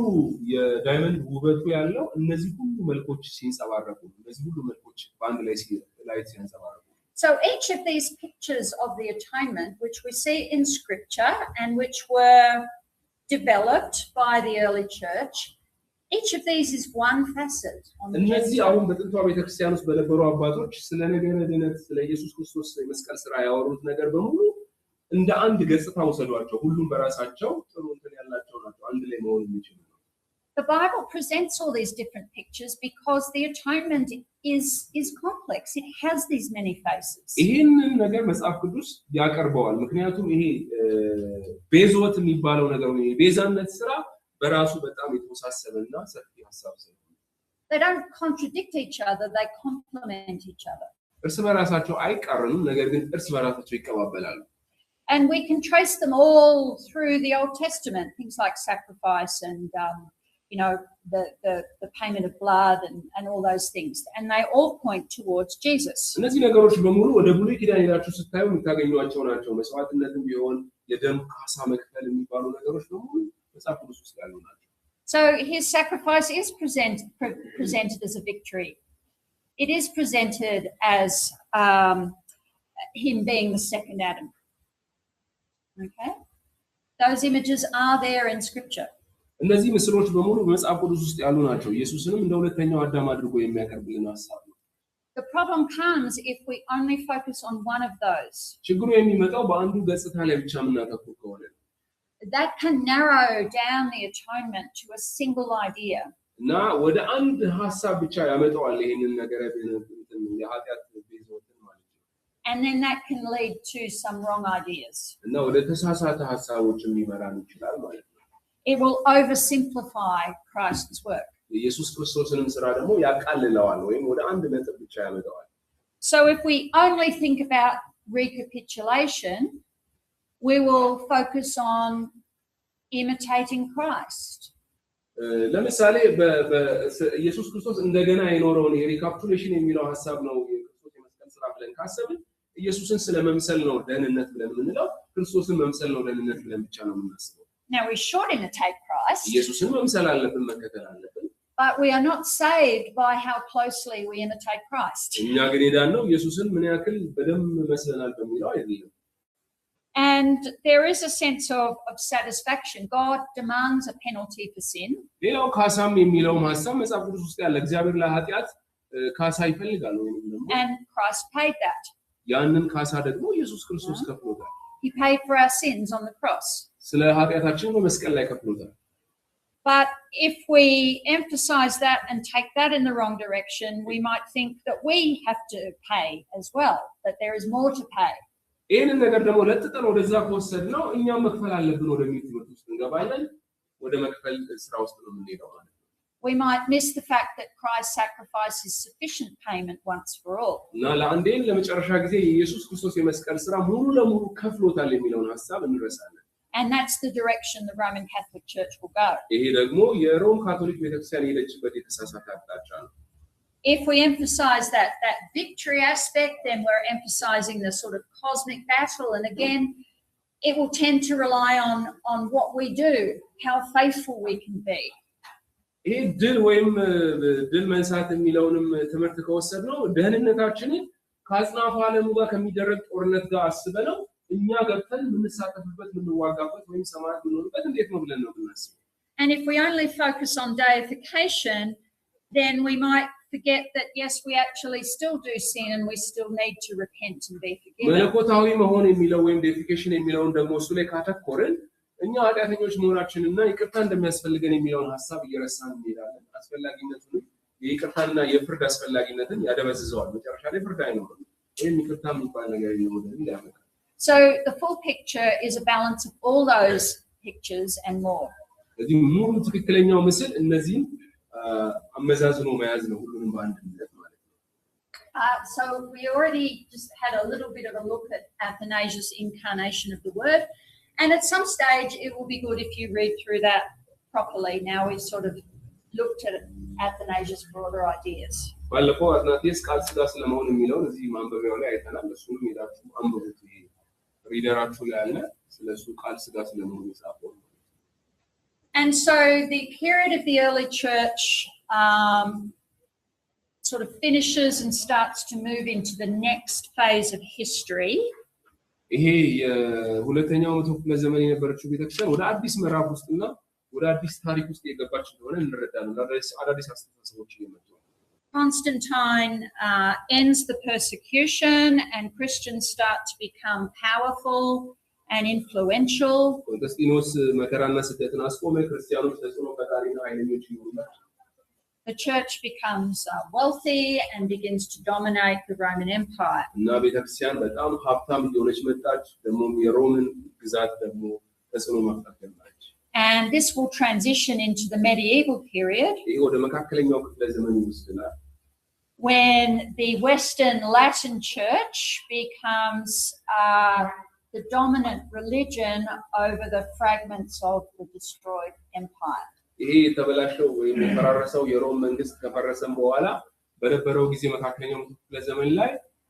[SPEAKER 2] የዳይመንድ ውበቱ ያለው እነዚህ ሁሉ መልኮች ሲንጸባረቁ እነዚህ ሁሉ መልኮች በአንድ ላይ ሲንጸባረቁ
[SPEAKER 1] So each of these pictures of the atonement, which we see in scripture and which were developed by the early church, each of these is one facet on the
[SPEAKER 2] እነዚህ አሁን በጥንቷ ቤተክርስቲያን ውስጥ በነበሩ አባቶች ስለ ነገረ ድነት ስለ ኢየሱስ ክርስቶስ የመስቀል ሥራ ያወሩት ነገር በሙሉ እንደ አንድ ገጽታ ወሰዷቸው ሁሉም በራሳቸው ጥሩ እንትን ያላቸው ናቸው አንድ ላይ መሆን የሚችሉ
[SPEAKER 1] The Bible presents all these different pictures because the atonement is complex. It has these many faces.
[SPEAKER 2] ይሄንን ነገር መጽሐፍ ቅዱስ ያቀርበዋል ምክንያቱም ይሄ ቤዞት የሚባለው ነገር ነው የቤዛነት ሥራ በራሱ በጣም የተወሳሰበና ሰፊ ሐሳብ ነው
[SPEAKER 1] They don't contradict each other, they complement each other.
[SPEAKER 2] እርስ በራሳቸው አይቃረኑም ነገር ግን እርስ በራሳቸው ይቀባበላሉ
[SPEAKER 1] And we can trace them all through the Old Testament, things like sacrifice and the payment of blood and all those things. And they all point towards Jesus.
[SPEAKER 2] እነዚህ ነገሮች በሙሉ ወደ ብሉይ ኪዳን ሄዳችሁ ስታዩ የምታገኙዋቸው ናቸው መስዋዕትነትም ቢሆን የደም ካሳ መክፈል የሚባሉ ነገሮች በሙሉ መጽሐፍ ቅዱስ ውስጥ ያሉ ናቸው
[SPEAKER 1] So his sacrifice is presented as a victory. It is presented as him being the second Adam. Okay? Those images are there in scripture.
[SPEAKER 2] እነዚህ ምስሎች በሙሉ በመጽሐፍ ቅዱስ ውስጥ ያሉ ናቸው ኢየሱስንም እንደ ሁለተኛው አዳም አድርጎ የሚያቀርብልን ሐሳብ ነው
[SPEAKER 1] The problem comes if we only focus on one of those.
[SPEAKER 2] ችግሩ የሚመጣው በአንዱ ገጽታ ላይ ብቻ የምናተኩር ከሆነ
[SPEAKER 1] That can narrow down the atonement to a single idea.
[SPEAKER 2] እና ወደ አንድ ሐሳብ ብቻ ያመጣዋል ይሄንን ነገር የኃጢአት ቤዛነትን ማለት ነው
[SPEAKER 1] And then that can lead to some wrong ideas.
[SPEAKER 2] እና ወደ ተሳሳተ ሐሳቦችም ሊመራን ይችላል ማለት ነው
[SPEAKER 1] It will oversimplify Christ's work.
[SPEAKER 2] ኢየሱስ ክርስቶስንም ሥራ ደግሞ ያቃልለዋል ወይም ወደ አንድ ነጥብ ብቻ ያመጣዋል
[SPEAKER 1] So if we only think about recapitulation, we will focus on imitating Christ.
[SPEAKER 2] ለምሳሌ በኢየሱስ ክርስቶስ እንደገና የኖረውን የሪካፒቱሌሽን የሚለው ሐሳብ ነው የክርስቶስ የመስቀል ሥራ ብለን ካሰብን ኢየሱስን ስለመምሰል ነው ደህንነት ብለን የምንለው ክርስቶስን መምሰል ነው ደህንነት ብለን ብቻ ነው የምናስበው
[SPEAKER 1] Now we should imitate Christ.
[SPEAKER 2] ኢየሱስን መምሰል አለብን መከተል አለብን
[SPEAKER 1] But we are not saved by how closely we imitate Christ.
[SPEAKER 2] እኛ ግን ሄዳነው ኢየሱስን ምን ያክል በደንብ መስለናል በሚለው አይደለም
[SPEAKER 1] And there is a sense of satisfaction. God demands a penalty for sin.
[SPEAKER 2] ሌላው ካሳም የሚለው ሐሳብ መጽሐፍ ቅዱስ ውስጥ ያለ እግዚአብሔር ለኃጢአት ካሳ ይፈልጋል ወይም ደግሞ
[SPEAKER 1] And Christ paid that.
[SPEAKER 2] ያንን ካሳ ደግሞ ኢየሱስ ክርስቶስ ከፍሎታል
[SPEAKER 1] He paid for our sins on the cross.
[SPEAKER 2] ስለ ኃጢአታችን በመስቀል ላይ ከፍሎታል
[SPEAKER 1] But if we emphasize that and take that in the wrong direction, we might think that we have to pay as well, that there is more to pay.
[SPEAKER 2] ይሄንን ነገር ደግሞ ለጥጠን ወደዛ ከወሰድነው እኛም መክፈል አለብን ወደሚል ትምህርት ውስጥ እንገባለን ወደ መክፈል ስራ ውስጥ ነው የምንሄደው ማለት ነው
[SPEAKER 1] We might miss the fact that Christ's sacrifice is sufficient payment once for all.
[SPEAKER 2] እና ለአንዴን ለመጨረሻ ጊዜ የኢየሱስ ክርስቶስ የመስቀል ስራ ሙሉ ለሙሉ ከፍሎታል የሚለውን ሐሳብ እንረሳለን
[SPEAKER 1] And that's the direction the Roman Catholic Church will go.
[SPEAKER 2] ይሄ ደግሞ የሮም ካቶሊክ ቤተክርስቲያን የሄደችበት የተሳሳተ አቅጣጫ ነው
[SPEAKER 1] If we emphasize that victory aspect, then we're emphasizing the sort of cosmic battle. And again, it will tend to rely on what we do, how faithful we can be.
[SPEAKER 2] ይሄ ድል ወይም ድል መንሳት የሚለውንም ትምህርት ከወሰድነው ደህንነታችንን ከአጽናፈ ዓለሙ ጋር ከሚደረግ ጦርነት ጋር አስበነው እኛ ገብተን የምንሳተፍበት የምንዋጋበት ወይም ሰማዕት የምንሆንበት እንዴት ነው ብለን ነው የምናስበው
[SPEAKER 1] And if we only focus on deification, then we might forget that yes, we actually still do sin and we still need to repent and be forgiven.
[SPEAKER 2] መለኮታዊ መሆን የሚለው ወይም ዴፊኬሽን የሚለውን ደግሞ እሱ ላይ ካተኮርን እኛ ኃጢአተኞች መሆናችንና ይቅርታ እንደሚያስፈልገን የሚለውን ሐሳብ እየረሳን እንሄዳለን አስፈላጊነቱን የይቅርታና የፍርድ አስፈላጊነትን ያደበዝዘዋል መጨረሻ ላይ ፍርድ አይኖርም ወይም ይቅርታ የሚባል ነገር የለም ያመጣል
[SPEAKER 1] So the full picture is a balance of all those pictures and more.
[SPEAKER 2] ስለዚህ ሙሉ ትክክለኛው ምስል እነዚህን አመዛዝኖ መያዝ ነው ሁሉንም በአንድነት ማለት ነው
[SPEAKER 1] So we already just had a little bit of a look at Athanasius' incarnation of the word, and at some stage it will be good if you read through that properly. Now we've sort of looked at Athanasius' broader ideas.
[SPEAKER 2] ባለፈው አትናቴስ ቃል ሥጋ ስለመሆን የሚለውን እዚህ ማንበቢያው ላይ አይተናል እሱንም ሄዳችሁ አንብቡት ሪደራችሁ ላይ አለ ስለሱ ቃል ሥጋ ስለመሆን የጻፈው
[SPEAKER 1] And so the period of the early church sort of finishes and starts to move into the next phase of history.
[SPEAKER 2] ይሄ የሁለተኛው መቶ ክፍለ ዘመን የነበረችው ቤተክርስቲያን ወደ አዲስ ምዕራፍ ውስጥና ወደ አዲስ ታሪክ ውስጥ የገባች እንደሆነ እንረዳለን። አዳዲስ አስተሳሰቦች እየመጡ ነው።
[SPEAKER 1] Constantine ends the persecution and Christians start to become powerful and influential.
[SPEAKER 2] ቆስጠንጢኖስ መከራና ስደትን አስቆመ። ክርስቲያኖች ተጽዕኖ ፈጣሪና ኃይለኞች ይሆናሉ።
[SPEAKER 1] The church becomes wealthy and begins to dominate the Roman Empire.
[SPEAKER 2] እና ቤተክርስቲያን በጣም ሀብታም እየሆነች መጣች። ደግሞ የሮምን ግዛት ደግሞ ተጽዕኖ መፍጠር ጀመረች።
[SPEAKER 1] And this will transition into the medieval period.
[SPEAKER 2] ይሄ ወደ መካከለኛው ክፍለ ዘመን ይወስደናል።
[SPEAKER 1] When the Western Latin Church becomes the dominant religion over the fragments of the destroyed empire.
[SPEAKER 2] ይሄ የተበላሸው ወይም የፈራረሰው የሮም መንግስት ከፈረሰም በኋላ በነበረው ጊዜ መካከለኛው ክፍለ ዘመን ላይ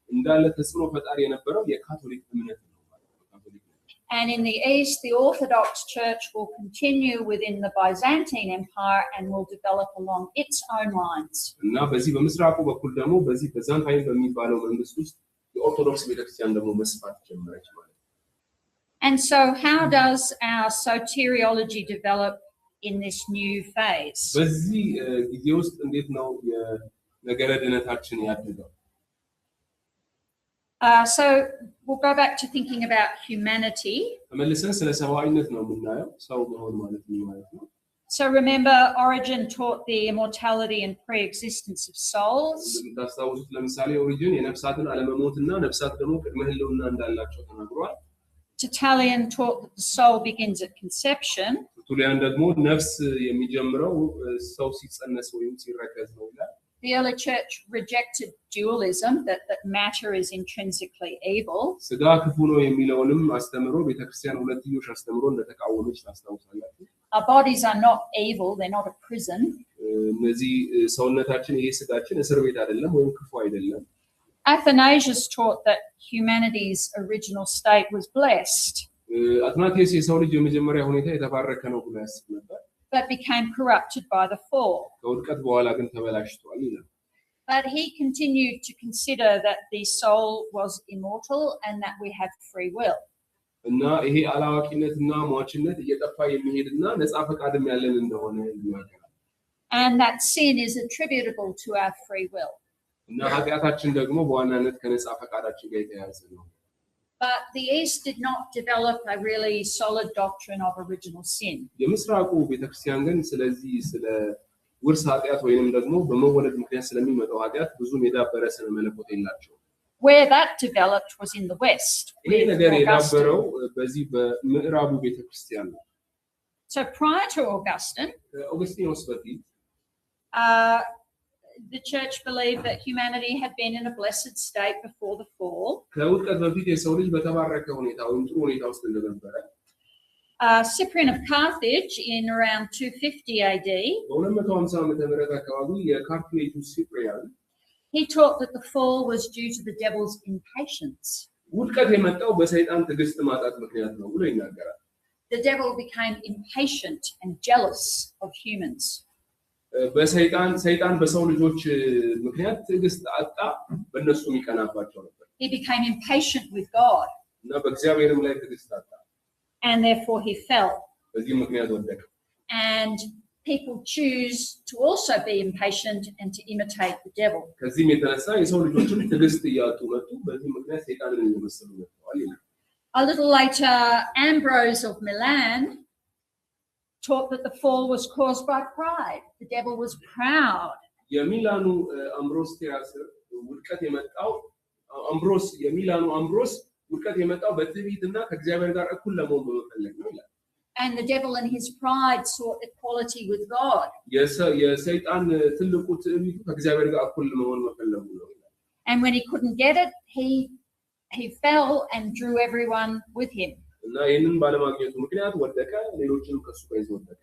[SPEAKER 2] እንዳለ ተጽዕኖ ፈጣሪ የነበረው የካቶሊክ እምነት ነው ማለት ነው። ካቶሊክ ነች።
[SPEAKER 1] And in the east, the Orthodox Church will continue within the Byzantine Empire and will develop along its own lines.
[SPEAKER 2] እና በዚህ በምስራቁ በኩል ደግሞ በዚህ በዛንታይን በሚባለው መንግስት ውስጥ የኦርቶዶክስ ቤተክርስቲያን ደግሞ መስፋት ጀመረች ማለት ነው።
[SPEAKER 1] And so how does our soteriology develop in this new phase?
[SPEAKER 2] በዚህ ጊዜ ውስጥ እንዴት ነው የነገረ ድነታችን ያደገው?
[SPEAKER 1] So we'll go back to thinking about humanity.
[SPEAKER 2] ተመልሰን ስለ ሰብአዊነት ነው የምናየው። ሰው መሆን ማለት ምን ማለት ነው?
[SPEAKER 1] So remember, Origen taught the immortality and pre-existence of souls.
[SPEAKER 2] እንደምታስታውሱት ለምሳሌ ኦሪጅን የነፍሳትን አለመሞትና ነፍሳት ደግሞ ቅድመ ህልውና እንዳላቸው ተናግሯል።
[SPEAKER 1] Tertullian taught that the soul begins at conception.
[SPEAKER 2] ቱሊያን ደግሞ ነፍስ የሚጀምረው ሰው ሲጸነስ ወይም ሲረገዝ ነው ይላል።
[SPEAKER 1] The early church rejected dualism, that matter is intrinsically evil.
[SPEAKER 2] ስጋ ክፉ ነው የሚለውንም አስተምሮ ቤተክርስቲያን ሁለትዮሽ አስተምሮ እንደተቃወመች ታስታውሳላችሁ።
[SPEAKER 1] Our bodies are not evil, they're not a prison.
[SPEAKER 2] እነዚህ ሰውነታችን ይሄ ስጋችን እስር ቤት አይደለም ወይም ክፉ አይደለም።
[SPEAKER 1] Athanasius taught that humanity's original state was blessed,
[SPEAKER 2] አትናቴስ የሰው ልጅ የመጀመሪያ ሁኔታ የተባረከ ነው ብሎ ያስብ ነበር።
[SPEAKER 1] but became corrupted by the fall.
[SPEAKER 2] ከውድቀት በኋላ ግን ተበላሽቷል ይላል።
[SPEAKER 1] But he continued to consider that the soul was immortal and that we have free will.
[SPEAKER 2] እና ይሄ አላዋቂነትና ሟችነት እየጠፋ የሚሄድና ነፃ ፈቃድም ያለን እንደሆነ ይናገራል።
[SPEAKER 1] And that sin is attributable to our free will.
[SPEAKER 2] እና ኃጢአታችን ደግሞ በዋናነት ከነፃ ፈቃዳችን ጋር የተያያዘ ነው።
[SPEAKER 1] But the East did not develop a really solid doctrine of original sin.
[SPEAKER 2] የምስራቁ ቤተክርስቲያን ግን ስለዚህ ስለ ውርስ ኃጢአት ወይንም ደግሞ በመወለድ ምክንያት ስለሚመጣው ኃጢአት ብዙም የዳበረ ስነ መለኮት የላቸውም።
[SPEAKER 1] Where that developed was in the West.
[SPEAKER 2] ይሄ ነገር የዳበረው በዚህ በምዕራቡ ቤተክርስቲያን ነው።
[SPEAKER 1] So prior to Augustine,
[SPEAKER 2] ኦገስቲኖስ በፊት
[SPEAKER 1] the church believed that humanity had been in a blessed state before the fall.
[SPEAKER 2] ከውድቀት በፊት የሰው ልጅ በተባረከ ሁኔታ ወይም ጥሩ ሁኔታ ውስጥ እንደነበረ
[SPEAKER 1] Cyprian of Carthage in around 250 AD,
[SPEAKER 2] በ250 ዓመተ ምህረት አካባቢ የካርትሌጁ ሲፕሪያን
[SPEAKER 1] he taught that the fall was due to the devil's impatience.
[SPEAKER 2] ውድቀት የመጣው በሰይጣን ትዕግስት ማጣት ምክንያት ነው ብሎ ይናገራል።
[SPEAKER 1] The devil became impatient and jealous of humans.
[SPEAKER 2] ሰይጣን በሰው ልጆች ምክንያት ትዕግስት አጣ፣ በእነሱም ይቀናባቸው ነበር።
[SPEAKER 1] He became impatient with God.
[SPEAKER 2] እና በእግዚአብሔርም ላይ ትዕግስት አጣ።
[SPEAKER 1] And therefore he fell.
[SPEAKER 2] በዚህ ምክንያት ወደቀ።
[SPEAKER 1] And people choose to also be impatient and to imitate the devil.
[SPEAKER 2] ከዚህም የተነሳ የሰው ልጆችም ትዕግስት እያጡ መጡ። በዚህ ምክንያት ሰይጣንን እየመሰሉ መጥተዋል ይላል።
[SPEAKER 1] A little later, Ambrose of Milan taught that the fall was caused by pride. The devil was proud.
[SPEAKER 2] የሚላኑ አምብሮስ ቴራስር ውድቀት የመጣው አምብሮስ ውድቀት የመጣው በትዕቢትና ከእግዚአብሔር ጋር እኩል ለመሆን በመፈለግ ነው ይላል።
[SPEAKER 1] And the devil in his pride sought equality with God.
[SPEAKER 2] የሰይጣን ትልቁ ትዕቢቱ ከእግዚአብሔር ጋር እኩል ለመሆን መፈለጉ ነው ይላል።
[SPEAKER 1] And when he couldn't get it, he fell and drew everyone with him.
[SPEAKER 2] እና ይህንን ባለማግኘቱ ምክንያት ወደቀ፣ ሌሎችንም ከሱ ጋር ይዞ ወደቀ።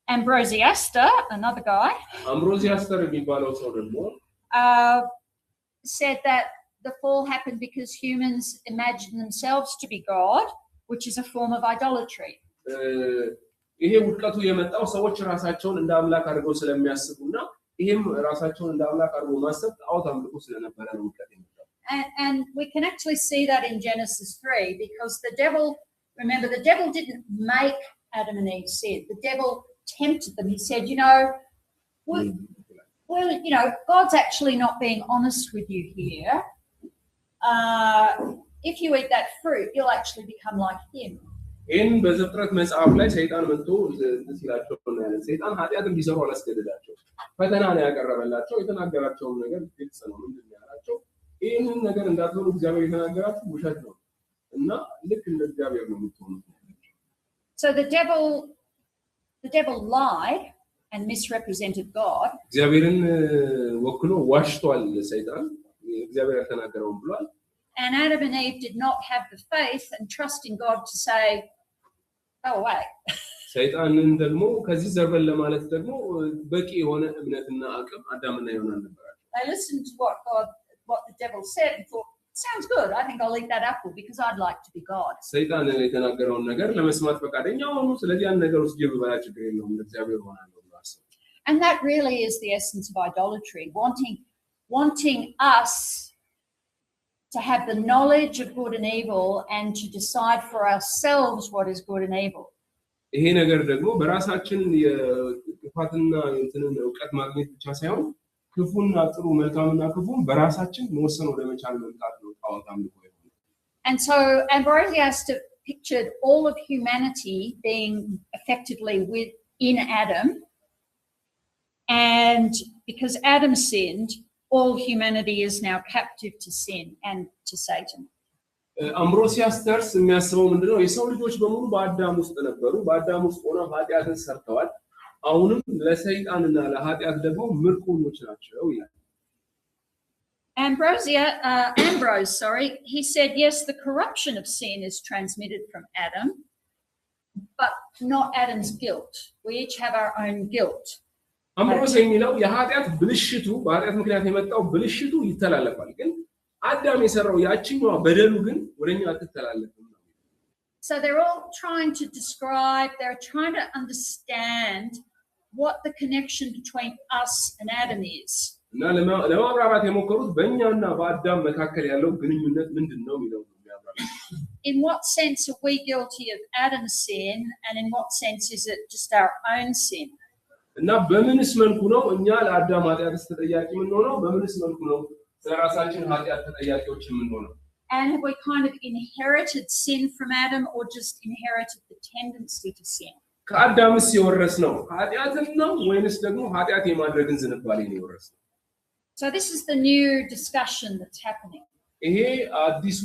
[SPEAKER 1] Ambrosiaster, another guy,
[SPEAKER 2] አምብሮሲያስተር የሚባለው ሰው ደግሞ
[SPEAKER 1] said that the fall happened because humans imagine themselves to be God, which is a form of idolatry.
[SPEAKER 2] ይሄ ውድቀቱ የመጣው ሰዎች ራሳቸውን እንደ አምላክ አድርገው ስለሚያስቡና ይሄም ራሳቸውን እንደ አምላክ አድርገው ማሰብ ጣዖት አምልኮ ስለነበረ ነው ውድቀት የመጣው።
[SPEAKER 1] And we can actually see that in Genesis 3 because the devil, remember, the devil didn't make Adam and Eve sin. The devil tempted them. He said, well, God's actually not being honest with you here. If you eat that fruit, you'll actually become like him.
[SPEAKER 2] ይህን በዘፍጥረት መጽሐፍ ላይ ሰይጣን መጥቶ ሲላቸው ነው። ሰይጣን ኃጢአትን ቢሰሩ አላስገደዳቸው፣ ፈተና ነው ያቀረበላቸው። የተናገራቸውን ነገር ግልጽ ነው። ምንድን ነው ያላቸው? ይህንን ነገር እንዳትሆኑ እግዚአብሔር የተናገራችሁ ውሸት ነው እና ልክ እንደ እግዚአብሔር ነው የምትሆኑት።
[SPEAKER 1] So the devil lied and misrepresented God.
[SPEAKER 2] እግዚአብሔርን ወክሎ ዋሽቷል ሰይጣን፣ እግዚአብሔር ያልተናገረውን ብሏል።
[SPEAKER 1] And Adam and Eve did not have the faith and trust in God to say, go away.
[SPEAKER 2] ሰይጣንን ደግሞ ከዚህ ዘርበን ለማለት ደግሞ በቂ የሆነ እምነትና አቅም አዳምና ሔዋን አልነበራቸው።
[SPEAKER 1] They listened to what the devil said and thought, sounds good, I think I'll eat that apple because I'd like to be God.
[SPEAKER 2] ሰይጣን የተናገረውን ነገር ለመስማት ፈቃደኛ ሆኑ። ስለዚህ ያን ነገር ውስጥ ብበላ ችግር የለውም እግዚአብሔር ሆናለሁ ብሎ አሰቡ።
[SPEAKER 1] And that really is the essence of idolatry, wanting us to have the knowledge of good and evil and to decide for ourselves what is good and evil.
[SPEAKER 2] ይሄ ነገር ደግሞ በራሳችን የጥፋትና እንትንን ዕውቀት ማግኘት ብቻ ሳይሆን ክፉና ጥሩ መልካምና ክፉን በራሳችን መወሰን ወደ መቻል መምጣት ነው ጣዖት አምልኮ የሆነው።
[SPEAKER 1] And so Ambrosius pictured all of humanity being effectively within Adam, and because Adam sinned, all humanity is now captive to sin and to Satan.
[SPEAKER 2] አምብሮሲያስ ተርስ የሚያስበው ምንድነው? የሰው ልጆች በሙሉ በአዳም ውስጥ ነበሩ። በአዳም ውስጥ ሆነው ኃጢአትን ሰርተዋል። አሁንም ለሰይጣንና ለኃጢአት ደግሞ ምርኮኞች ናቸው ይላል።
[SPEAKER 1] Ambrose, he said, yes, the corruption of sin is transmitted from Adam, but not Adam's guilt. We each have our own guilt.
[SPEAKER 2] አምብሮስ የሚለው የኃጢአት ብልሽቱ በኃጢአት ምክንያት የመጣው ብልሽቱ ይተላለፋል፣ ግን አዳም የሰራው ያቺኛው በደሉ ግን ወደኛ አትተላለፍም ነው።
[SPEAKER 1] So they're all trying to understand what the connection between us and Adam is.
[SPEAKER 2] እና ለማብራራት የሞከሩት በእኛና በአዳም መካከል ያለው ግንኙነት ምንድነው የሚለው ነው የሚያብራሩት።
[SPEAKER 1] In what sense are we guilty of Adam's sin, and in what sense is it just our own sin?
[SPEAKER 2] እና በምንስ መልኩ ነው እኛ ለአዳም ኃጢአት ተጠያቂ የምንሆነው? በምንስ መልኩ ነው ስለራሳችን ኃጢአት ተጠያቂዎች የምንሆነው?
[SPEAKER 1] And have we kind of inherited sin from Adam, or just inherited the tendency to sin?
[SPEAKER 2] ከአዳምስ የወረስነው ኃጢአትን ነው ወይንስ ደግሞ ኃጢአት የማድረግን ዝንባሌ ነው የወረስነው?
[SPEAKER 1] So this is the new discussion that's happening.
[SPEAKER 2] ይሄ አዲሱ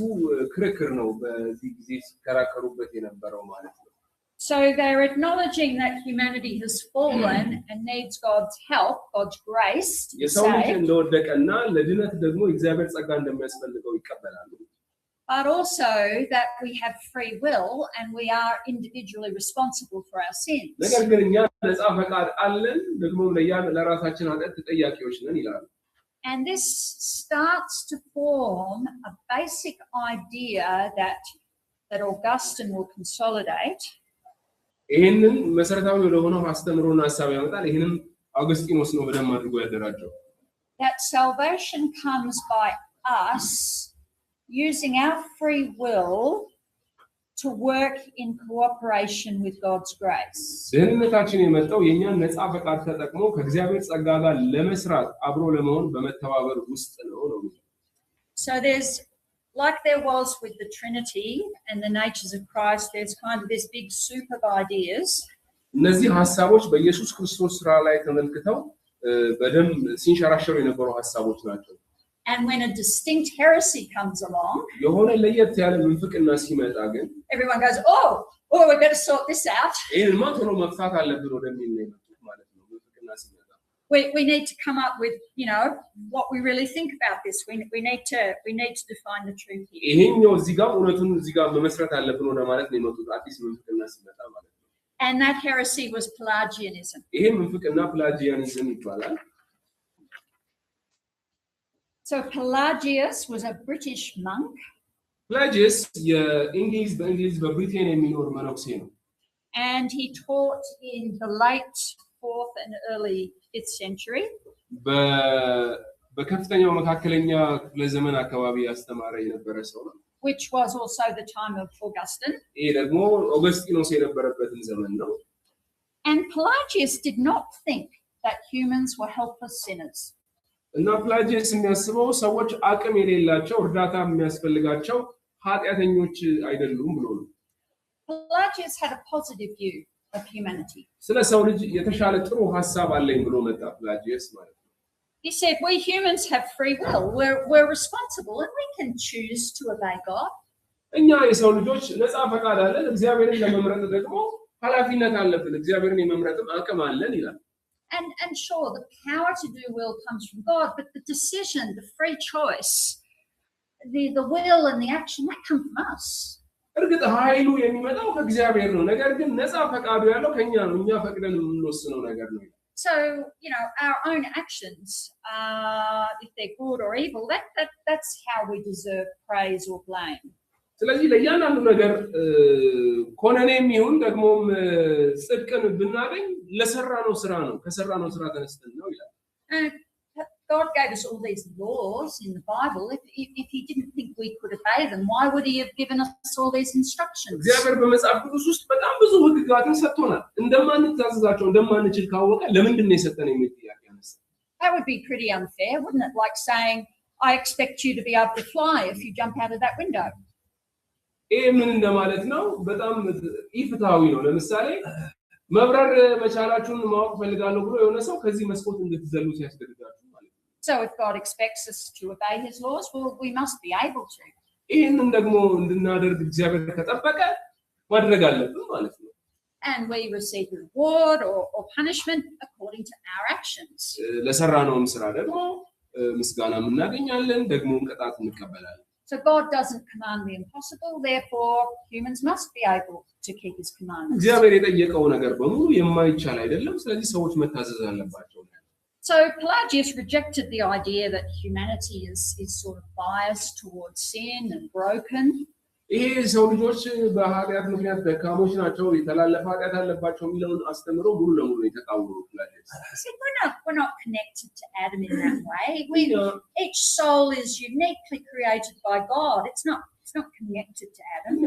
[SPEAKER 2] ክርክር ነው በዚህ ጊዜ ሲከራከሩበት የነበረው ማለት ነው።
[SPEAKER 1] So they're acknowledging that humanity has fallen and needs God's help, God's grace to be
[SPEAKER 2] የሰው ልጅ
[SPEAKER 1] saved.
[SPEAKER 2] እንደወደቀና ለድነት ደግሞ እግዚአብሔር ጸጋ እንደሚያስፈልገው ይቀበላሉ።
[SPEAKER 1] But also that we have free will and we are individually responsible for our sins.
[SPEAKER 2] ነገር ግን እኛ ነፃ ፈቃድ አለን፣ ደግሞ ለራሳችን ኃጢአት ተጠያቂዎች ነን ይላሉ።
[SPEAKER 1] And this starts to form a basic idea that Augustine will consolidate.
[SPEAKER 2] ይሄንን መሰረታዊ ወደሆነው አስተምሮና ሐሳብ ያመጣል። ይሄንም አውግስጢኖስ ነው በደንብ አድርጎ ያደራጀው።
[SPEAKER 1] That salvation comes by us using our free will to work in cooperation with God's grace.
[SPEAKER 2] ደህንነታችን የመጣው የኛን ነፃ ፈቃድ ተጠቅሞ ከእግዚአብሔር ጸጋ ጋር ለመስራት አብሮ ለመሆን በመተባበር ውስጥ ነው ነው።
[SPEAKER 1] So there's, like there was with the Trinity and the natures of Christ, there's kind of this big soup of ideas.
[SPEAKER 2] እነዚህ ሐሳቦች በኢየሱስ ክርስቶስ ስራ ላይ ተመልክተው በደንብ ሲንሸራሸሩ የነበሩ ሐሳቦች ናቸው።
[SPEAKER 1] And when a distinct heresy comes along,
[SPEAKER 2] የሆነ ለየት ያለ ምንፍቅና ሲመጣ ግን
[SPEAKER 1] everyone goes, oh, we've got to sort this out.
[SPEAKER 2] ይሄን ማጥሮ መፍታት አለብን ወደሚል ነው የመጡት ማለት ነው። ምንፍቅና ሲመጣ
[SPEAKER 1] we need to come up with, what we really think about this. We need to define the truth here.
[SPEAKER 2] ይሄኛው እዚህ ጋር እውነቱን እዚህ ጋር መመስረት አለብን ወደ ማለት ነው የመጡት አዲስ ምንፍቅና ሲመጣ ማለት ነው።
[SPEAKER 1] And that heresy was Pelagianism.
[SPEAKER 2] ይሄ ምንፍቅና ፕላጂያኒዝም ይባላል።
[SPEAKER 1] So Pelagius was a British monk.
[SPEAKER 2] ፕላጂየስ በእንግሊዝ በብሪቴን የሚኖር መነኩሴ ነው።
[SPEAKER 1] and he taught in the late 4th and early 5th century.
[SPEAKER 2] በከፍተኛው መካከለኛ ክፍለ ዘመን አካባቢ ያስተማረ የነበረ ሰው ነው.
[SPEAKER 1] Which was also the time of Augustine.
[SPEAKER 2] ይሄ ደግሞ ኦገስጢኖስ የነበረበትን ዘመን ነው.
[SPEAKER 1] And Pelagius did not think that humans were helpless sinners.
[SPEAKER 2] እና ፕላጂየስ የሚያስበው ሰዎች አቅም የሌላቸው እርዳታ የሚያስፈልጋቸው ኃጢአተኞች አይደሉም ብሎ ነው.
[SPEAKER 1] Pelagius had a positive view of humanity.
[SPEAKER 2] ስለ ሰው ልጅ የተሻለ ጥሩ ሐሳብ አለኝ ብሎ መጣ ፕላጂየስ ማለት ነው.
[SPEAKER 1] He said, we humans have free will. We're responsible and we can choose to obey God.
[SPEAKER 2] እኛ የሰው ልጆች ነፃ ፈቃድ አለን እግዚአብሔርን ለመምረጥ ደግሞ ኃላፊነት አለብን እግዚአብሔርን የመምረጥም አቅም አለን ይላል.
[SPEAKER 1] And sure, the power to do will comes from God, but the decision, the free choice, the will and the action, that come from us.
[SPEAKER 2] እርግጥ ኃይሉ የሚመጣው ከእግዚአብሔር ነው ነገር ግን ነፃ ፈቃዱ ያለው ከኛ ነው እኛ ፈቅደን የምንወስነው ነገር ነው.
[SPEAKER 1] So, our own actions, if they're good or evil, that's how we deserve praise or blame.
[SPEAKER 2] ስለዚህ ለእያንዳንዱ ነገር ኮነኔም ይሁን ደግሞም ጽድቅን ብናገኝ ለሰራነው ስራ ነው ከሰራነው ስራ ተነስተን ነው ይላል.
[SPEAKER 1] God gave us all these laws in the Bible. If he didn't think we could obey them, why would he have given us all these instructions?
[SPEAKER 2] እግዚአብሔር በመጽሐፍ ቅዱስ ውስጥ በጣም ብዙ ሕግጋትን ሰጥቶናል. እንደማንታዘዛቸው እንደማንችል ካወቀ ለምንድን ነው የሰጠን የሚል ጥያቄ ያነሳ.
[SPEAKER 1] That would be pretty unfair, wouldn't it? Like saying, I expect you to be able to fly if you jump out of that window.
[SPEAKER 2] ይሄ ምን እንደማለት ነው? በጣም ኢፍትሃዊ ነው. ለምሳሌ መብረር መቻላችሁን ማወቅ ፈልጋለሁ ብሎ የሆነ ሰው ከዚህ መስኮት እንድትዘሉ ሲያስገድዳችሁ ማለት ነው.
[SPEAKER 1] So if God expects us to obey his laws, well, we must be able to.
[SPEAKER 2] ይሄንን ደግሞ እንድናደርግ እግዚአብሔር ከጠበቀ ማድረግ አለብን ማለት ነው.
[SPEAKER 1] And we receive reward or punishment according to our actions.
[SPEAKER 2] ለሰራነውም ስራ ደግሞ ምስጋናም እናገኛለን ደግሞም ቅጣት እንቀበላለን.
[SPEAKER 1] So God doesn't command the impossible, therefore humans must be able to keep his commandments.
[SPEAKER 2] እግዚአብሔር የጠየቀው ነገር በሙሉ የማይቻል አይደለም ስለዚህ ሰዎች መታዘዝ አለባቸው.
[SPEAKER 1] So Pelagius rejected the idea that humanity is sort of biased towards sin and broken.
[SPEAKER 2] ይሄ ሰው ልጆች በኃጢአት ምክንያት ደካሞች ናቸው የተላለፈ ኃጢአት አለባቸው የሚለውን አስተምሮ ሙሉ ለሙሉ የተቃወመው ፕላጂየስ.
[SPEAKER 1] We're not connected to Adam in that way. Each soul is uniquely created by God. It's not connected to Adam.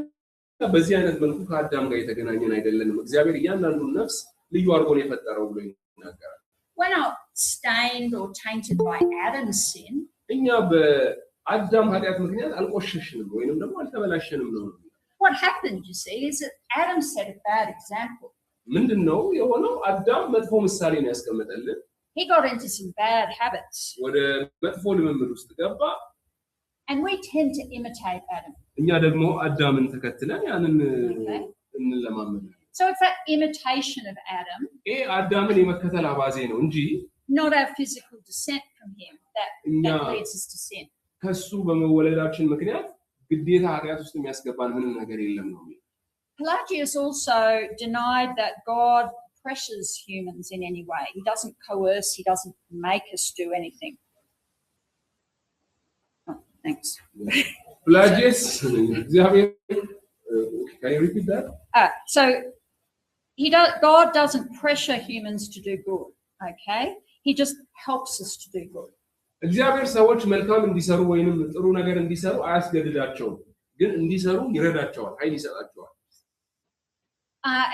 [SPEAKER 2] በዚህ አይነት መልኩ ከአዳም ጋር የተገናኘን አይደለንም. እግዚአብሔር እያንዳንዱን ነፍስ ልዩ አድርጎ ነው የፈጠረው ብሎ ይናገራል.
[SPEAKER 1] We're not stained or tainted by Adam's sin.
[SPEAKER 2] እኛ በአዳም ኃጢአት ምክንያት አልቆሸሽንም ወይንም ደግሞ አልተበላሸንም ነው.
[SPEAKER 1] What happened, you see, is that Adam set a bad example.
[SPEAKER 2] ምንድነው የሆነው? አዳም መጥፎ ምሳሌ ነው ያስቀመጠልን.
[SPEAKER 1] He got into some bad habits.
[SPEAKER 2] ወደ መጥፎ ልምምድ ውስጥ ገባ.
[SPEAKER 1] And we tend to imitate Adam.
[SPEAKER 2] እኛ ደግሞ አዳምን ተከትለን ያንን እንለማመዳለን.
[SPEAKER 1] So it's that imitation of Adam.
[SPEAKER 2] ይሄ አዳምን የመከተል አባዜ ነው እንጂ
[SPEAKER 1] not our physical descent from him that leads us to sin.
[SPEAKER 2] ከሱ በመወለዳችን ምክንያት ግዴታ ኃጢአት ውስጥ የሚያስገባን ምንም ነገር የለም ነው.
[SPEAKER 1] Pelagius also denied that God pressures humans in any way. He doesn't coerce, he doesn't make us do anything. Oh, thanks.
[SPEAKER 2] Pelagius, can you repeat that?
[SPEAKER 1] So God doesn't pressure humans to do good, okay? He just helps us to do good.
[SPEAKER 2] እግዚአብሔር ሰዎች መልካም እንዲሰሩ ወይንም ጥሩ ነገር እንዲሰሩ አያስገድዳቸውም ግን እንዲሰሩ ይረዳቸዋል ኃይል ይሰጣቸዋል.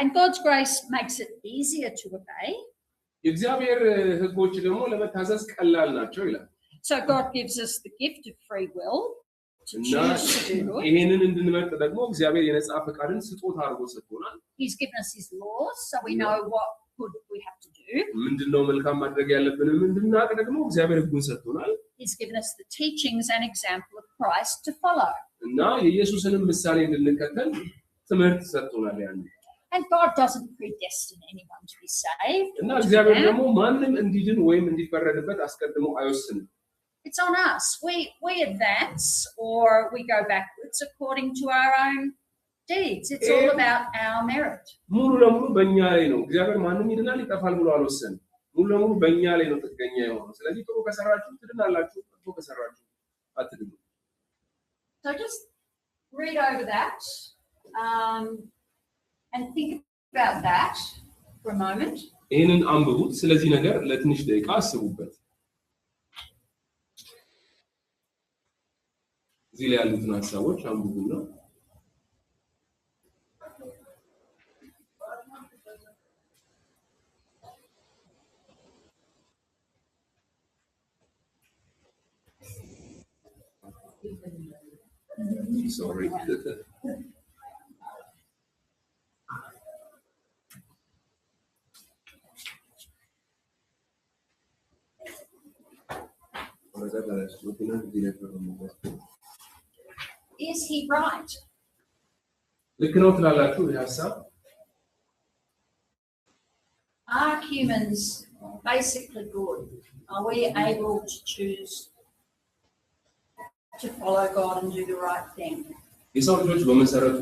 [SPEAKER 1] And God's grace makes it easier to obey.
[SPEAKER 2] የእግዚአብሔር ሕጎች ደግሞ ለመታዘዝ ቀላል ናቸው ይላል.
[SPEAKER 1] So God gives us the gift of free will to choose to do good.
[SPEAKER 2] ይሄንን እንድንመርጥ ደግሞ እግዚአብሔር የነጻ ፈቃድን ስጦታ አድርጎ ሰጥቶናል.
[SPEAKER 1] He's given us his laws so we know what good we have to do.
[SPEAKER 2] ምንድነው መልካም ማድረግ ያለብንን እንድናውቅ ደግሞ እግዚአብሔር ሕጉን ሰጥቶናል.
[SPEAKER 1] He's given us the teachings and example of Christ to follow.
[SPEAKER 2] እና የኢየሱስንም ምሳሌ እንድንከተል ትምህርት ሰጥቶናል ያን.
[SPEAKER 1] And God doesn't predestine anyone to be saved.
[SPEAKER 2] እና እግዚአብሔር ደግሞ ማንም እንዲድን ወይም እንዲፈረድበት አስቀድሞ አይወስንም.
[SPEAKER 1] It's on us. We advance or we go backwards according to our own deeds. It's all about our merit.
[SPEAKER 2] ሙሉ ለሙሉ በእኛ ላይ ነው. እግዚአብሔር ማንም ይድናል ይጠፋል ብሎ አልወሰንም. ሙሉ ለሙሉ በእኛ ላይ ነው ጥገኛ የሆነው. ስለዚህ ጥሩ ከሰራችሁ ትድናላችሁ፣ ጥሩ ከሰራችሁ አትድኑ.
[SPEAKER 1] So just read over that and think about that for a moment.
[SPEAKER 2] ይህንን አንብቡት። ስለዚህ ነገር ለትንሽ ደቂቃ አስቡበት። እዚህ ላይ ያሉትን ሀሳቦች አንብቡና sorry.
[SPEAKER 1] Is he right?
[SPEAKER 2] ልክ ነው ትላላችሁ ይህ ሀሳብ?
[SPEAKER 1] Are humans basically good? Are we able to choose to follow God and do the right thing?
[SPEAKER 2] የሰው ልጆች በመሰረቱ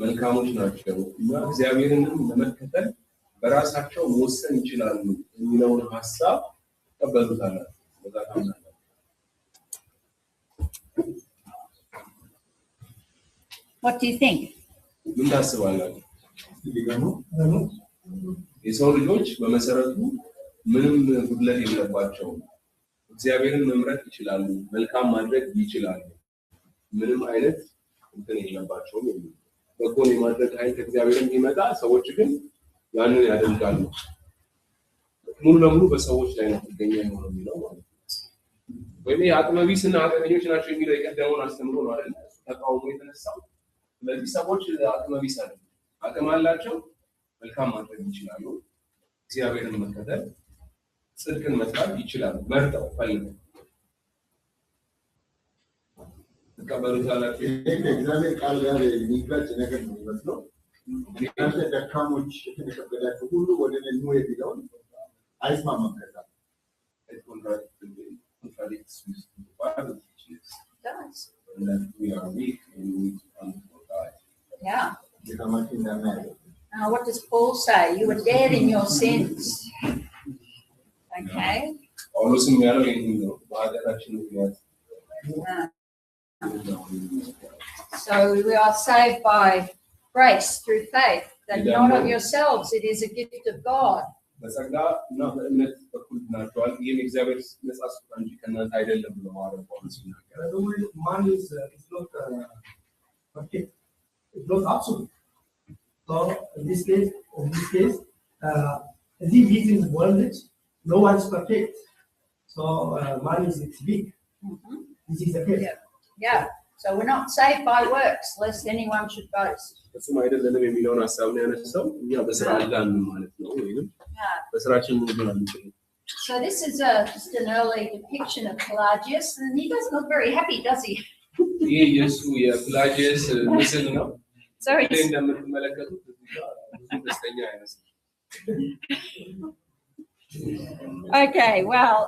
[SPEAKER 2] መልካሞች ናቸው እና እግዚአብሔርን ለመከተል በራሳቸው መወሰን ይችላሉ የሚለውን ሀሳብ ተቀበሉታላችሁ።
[SPEAKER 1] What do you think?
[SPEAKER 2] ምን ታስባላችሁ? የሰው ልጆች በመሰረቱ ምንም ጉድለት የለባቸውም። እግዚአብሔርን መምረጥ ይችላሉ፣ መልካም ማድረግ ይችላሉ። ምንም አይነት እንትን የለባቸውም። በጎን የማድረግ ኃይል ከእግዚአብሔርም ይመጣ፣ ሰዎች ግን ያንን ያደርጋሉ። ሙሉ ለሙሉ በሰዎች ላይ ነው ጥገኛ የሆነው የሚለው ማለት ነው። ወይኔ አቅመቢስና ኃጢአተኞች ናቸው የሚለው የቀደመውን አስተምሮ ነው አይደል? ተቃውሞ የተነሳው። ስለዚህ ሰዎች አቅመቢስ አይደሉም፣ አቅም አላቸው፣ መልካም ማድረግ ይችላሉ፣ እግዚአብሔርን መከተል ጽድቅን መስራት ይችላሉ፣ መርጠው ፈልገው። ተቀበሉታላችሁ።
[SPEAKER 3] እግዚአብሔር ቃል ጋር የሚጋጭ ነገር ነው የሚመስለው። እናንተ ደካሞች የተቀበላችሁ ሁሉ ወደ እኔ ኑ የሚለውን አይስማማም። ከዛ
[SPEAKER 2] contradicts with the Bible teaches.
[SPEAKER 1] It does.
[SPEAKER 2] That we are weak and we need to come before God.
[SPEAKER 1] Yeah.
[SPEAKER 3] የከማችን ያናየው
[SPEAKER 1] Now, what does Paul say? You were dead in your sins. Okay.
[SPEAKER 2] ጳውሎስም ያለው ይሄን ነው። በኃጢአታችን ምክንያት
[SPEAKER 1] So we are saved by grace through faith, that not of yourselves, it is a gift of God.
[SPEAKER 2] በጸጋ እና በእምነት በኩል ናቸዋል። ይህም እግዚአብሔር ነጻ ስጦታ እንጂ ከእናንተ አይደለም ብሎ ሐዋርያው ጳውሎስ ይናገራል።
[SPEAKER 4] Man is not perfect. It's not absolute. So in this case, as he is in the world, no one is perfect. So man is big. This is the case.
[SPEAKER 1] Yeah. So we're not saved by works, lest anyone should boast.
[SPEAKER 2] እሱም አይደለም የሚለውን ሀሳብ ነው ያነሳው። እኛ በስራ አልዳንም ማለት ነው፣ ወይንም በስራችን ምን አንችልም።
[SPEAKER 1] So this is just an early depiction of Pelagius, and he doesn't look very happy, does he?
[SPEAKER 2] ይህ የእሱ የፕላጂየስ ምስል ነው።
[SPEAKER 1] So he's,
[SPEAKER 2] እንደምትመለከቱት ብዙ ደስተኛ አይመስልም።
[SPEAKER 1] okay, well,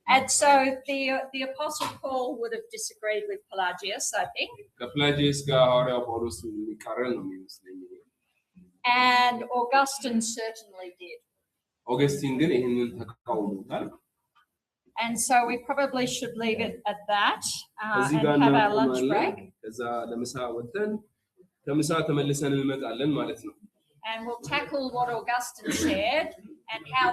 [SPEAKER 1] and so the Apostle Paul would have disagreed with Pelagius, I think.
[SPEAKER 2] ከፕላጂየስ ጋር ሐዋርያው ጳውሎስ የሚቃረን ነው የሚመስለኝ።
[SPEAKER 1] And Augustine certainly did.
[SPEAKER 2] ኦገስቲን ግን ይህንን ተቃውሞታል።
[SPEAKER 1] And so we probably should leave it at that
[SPEAKER 2] እዚህ ጋር
[SPEAKER 1] and have our lunch
[SPEAKER 2] እናቆማለን።
[SPEAKER 1] break.
[SPEAKER 2] ከዛ ለምሳ ወጥተን ከምሳ ተመልሰን እንመጣለን ማለት ነው።
[SPEAKER 1] And we'll tackle what Augustine said and how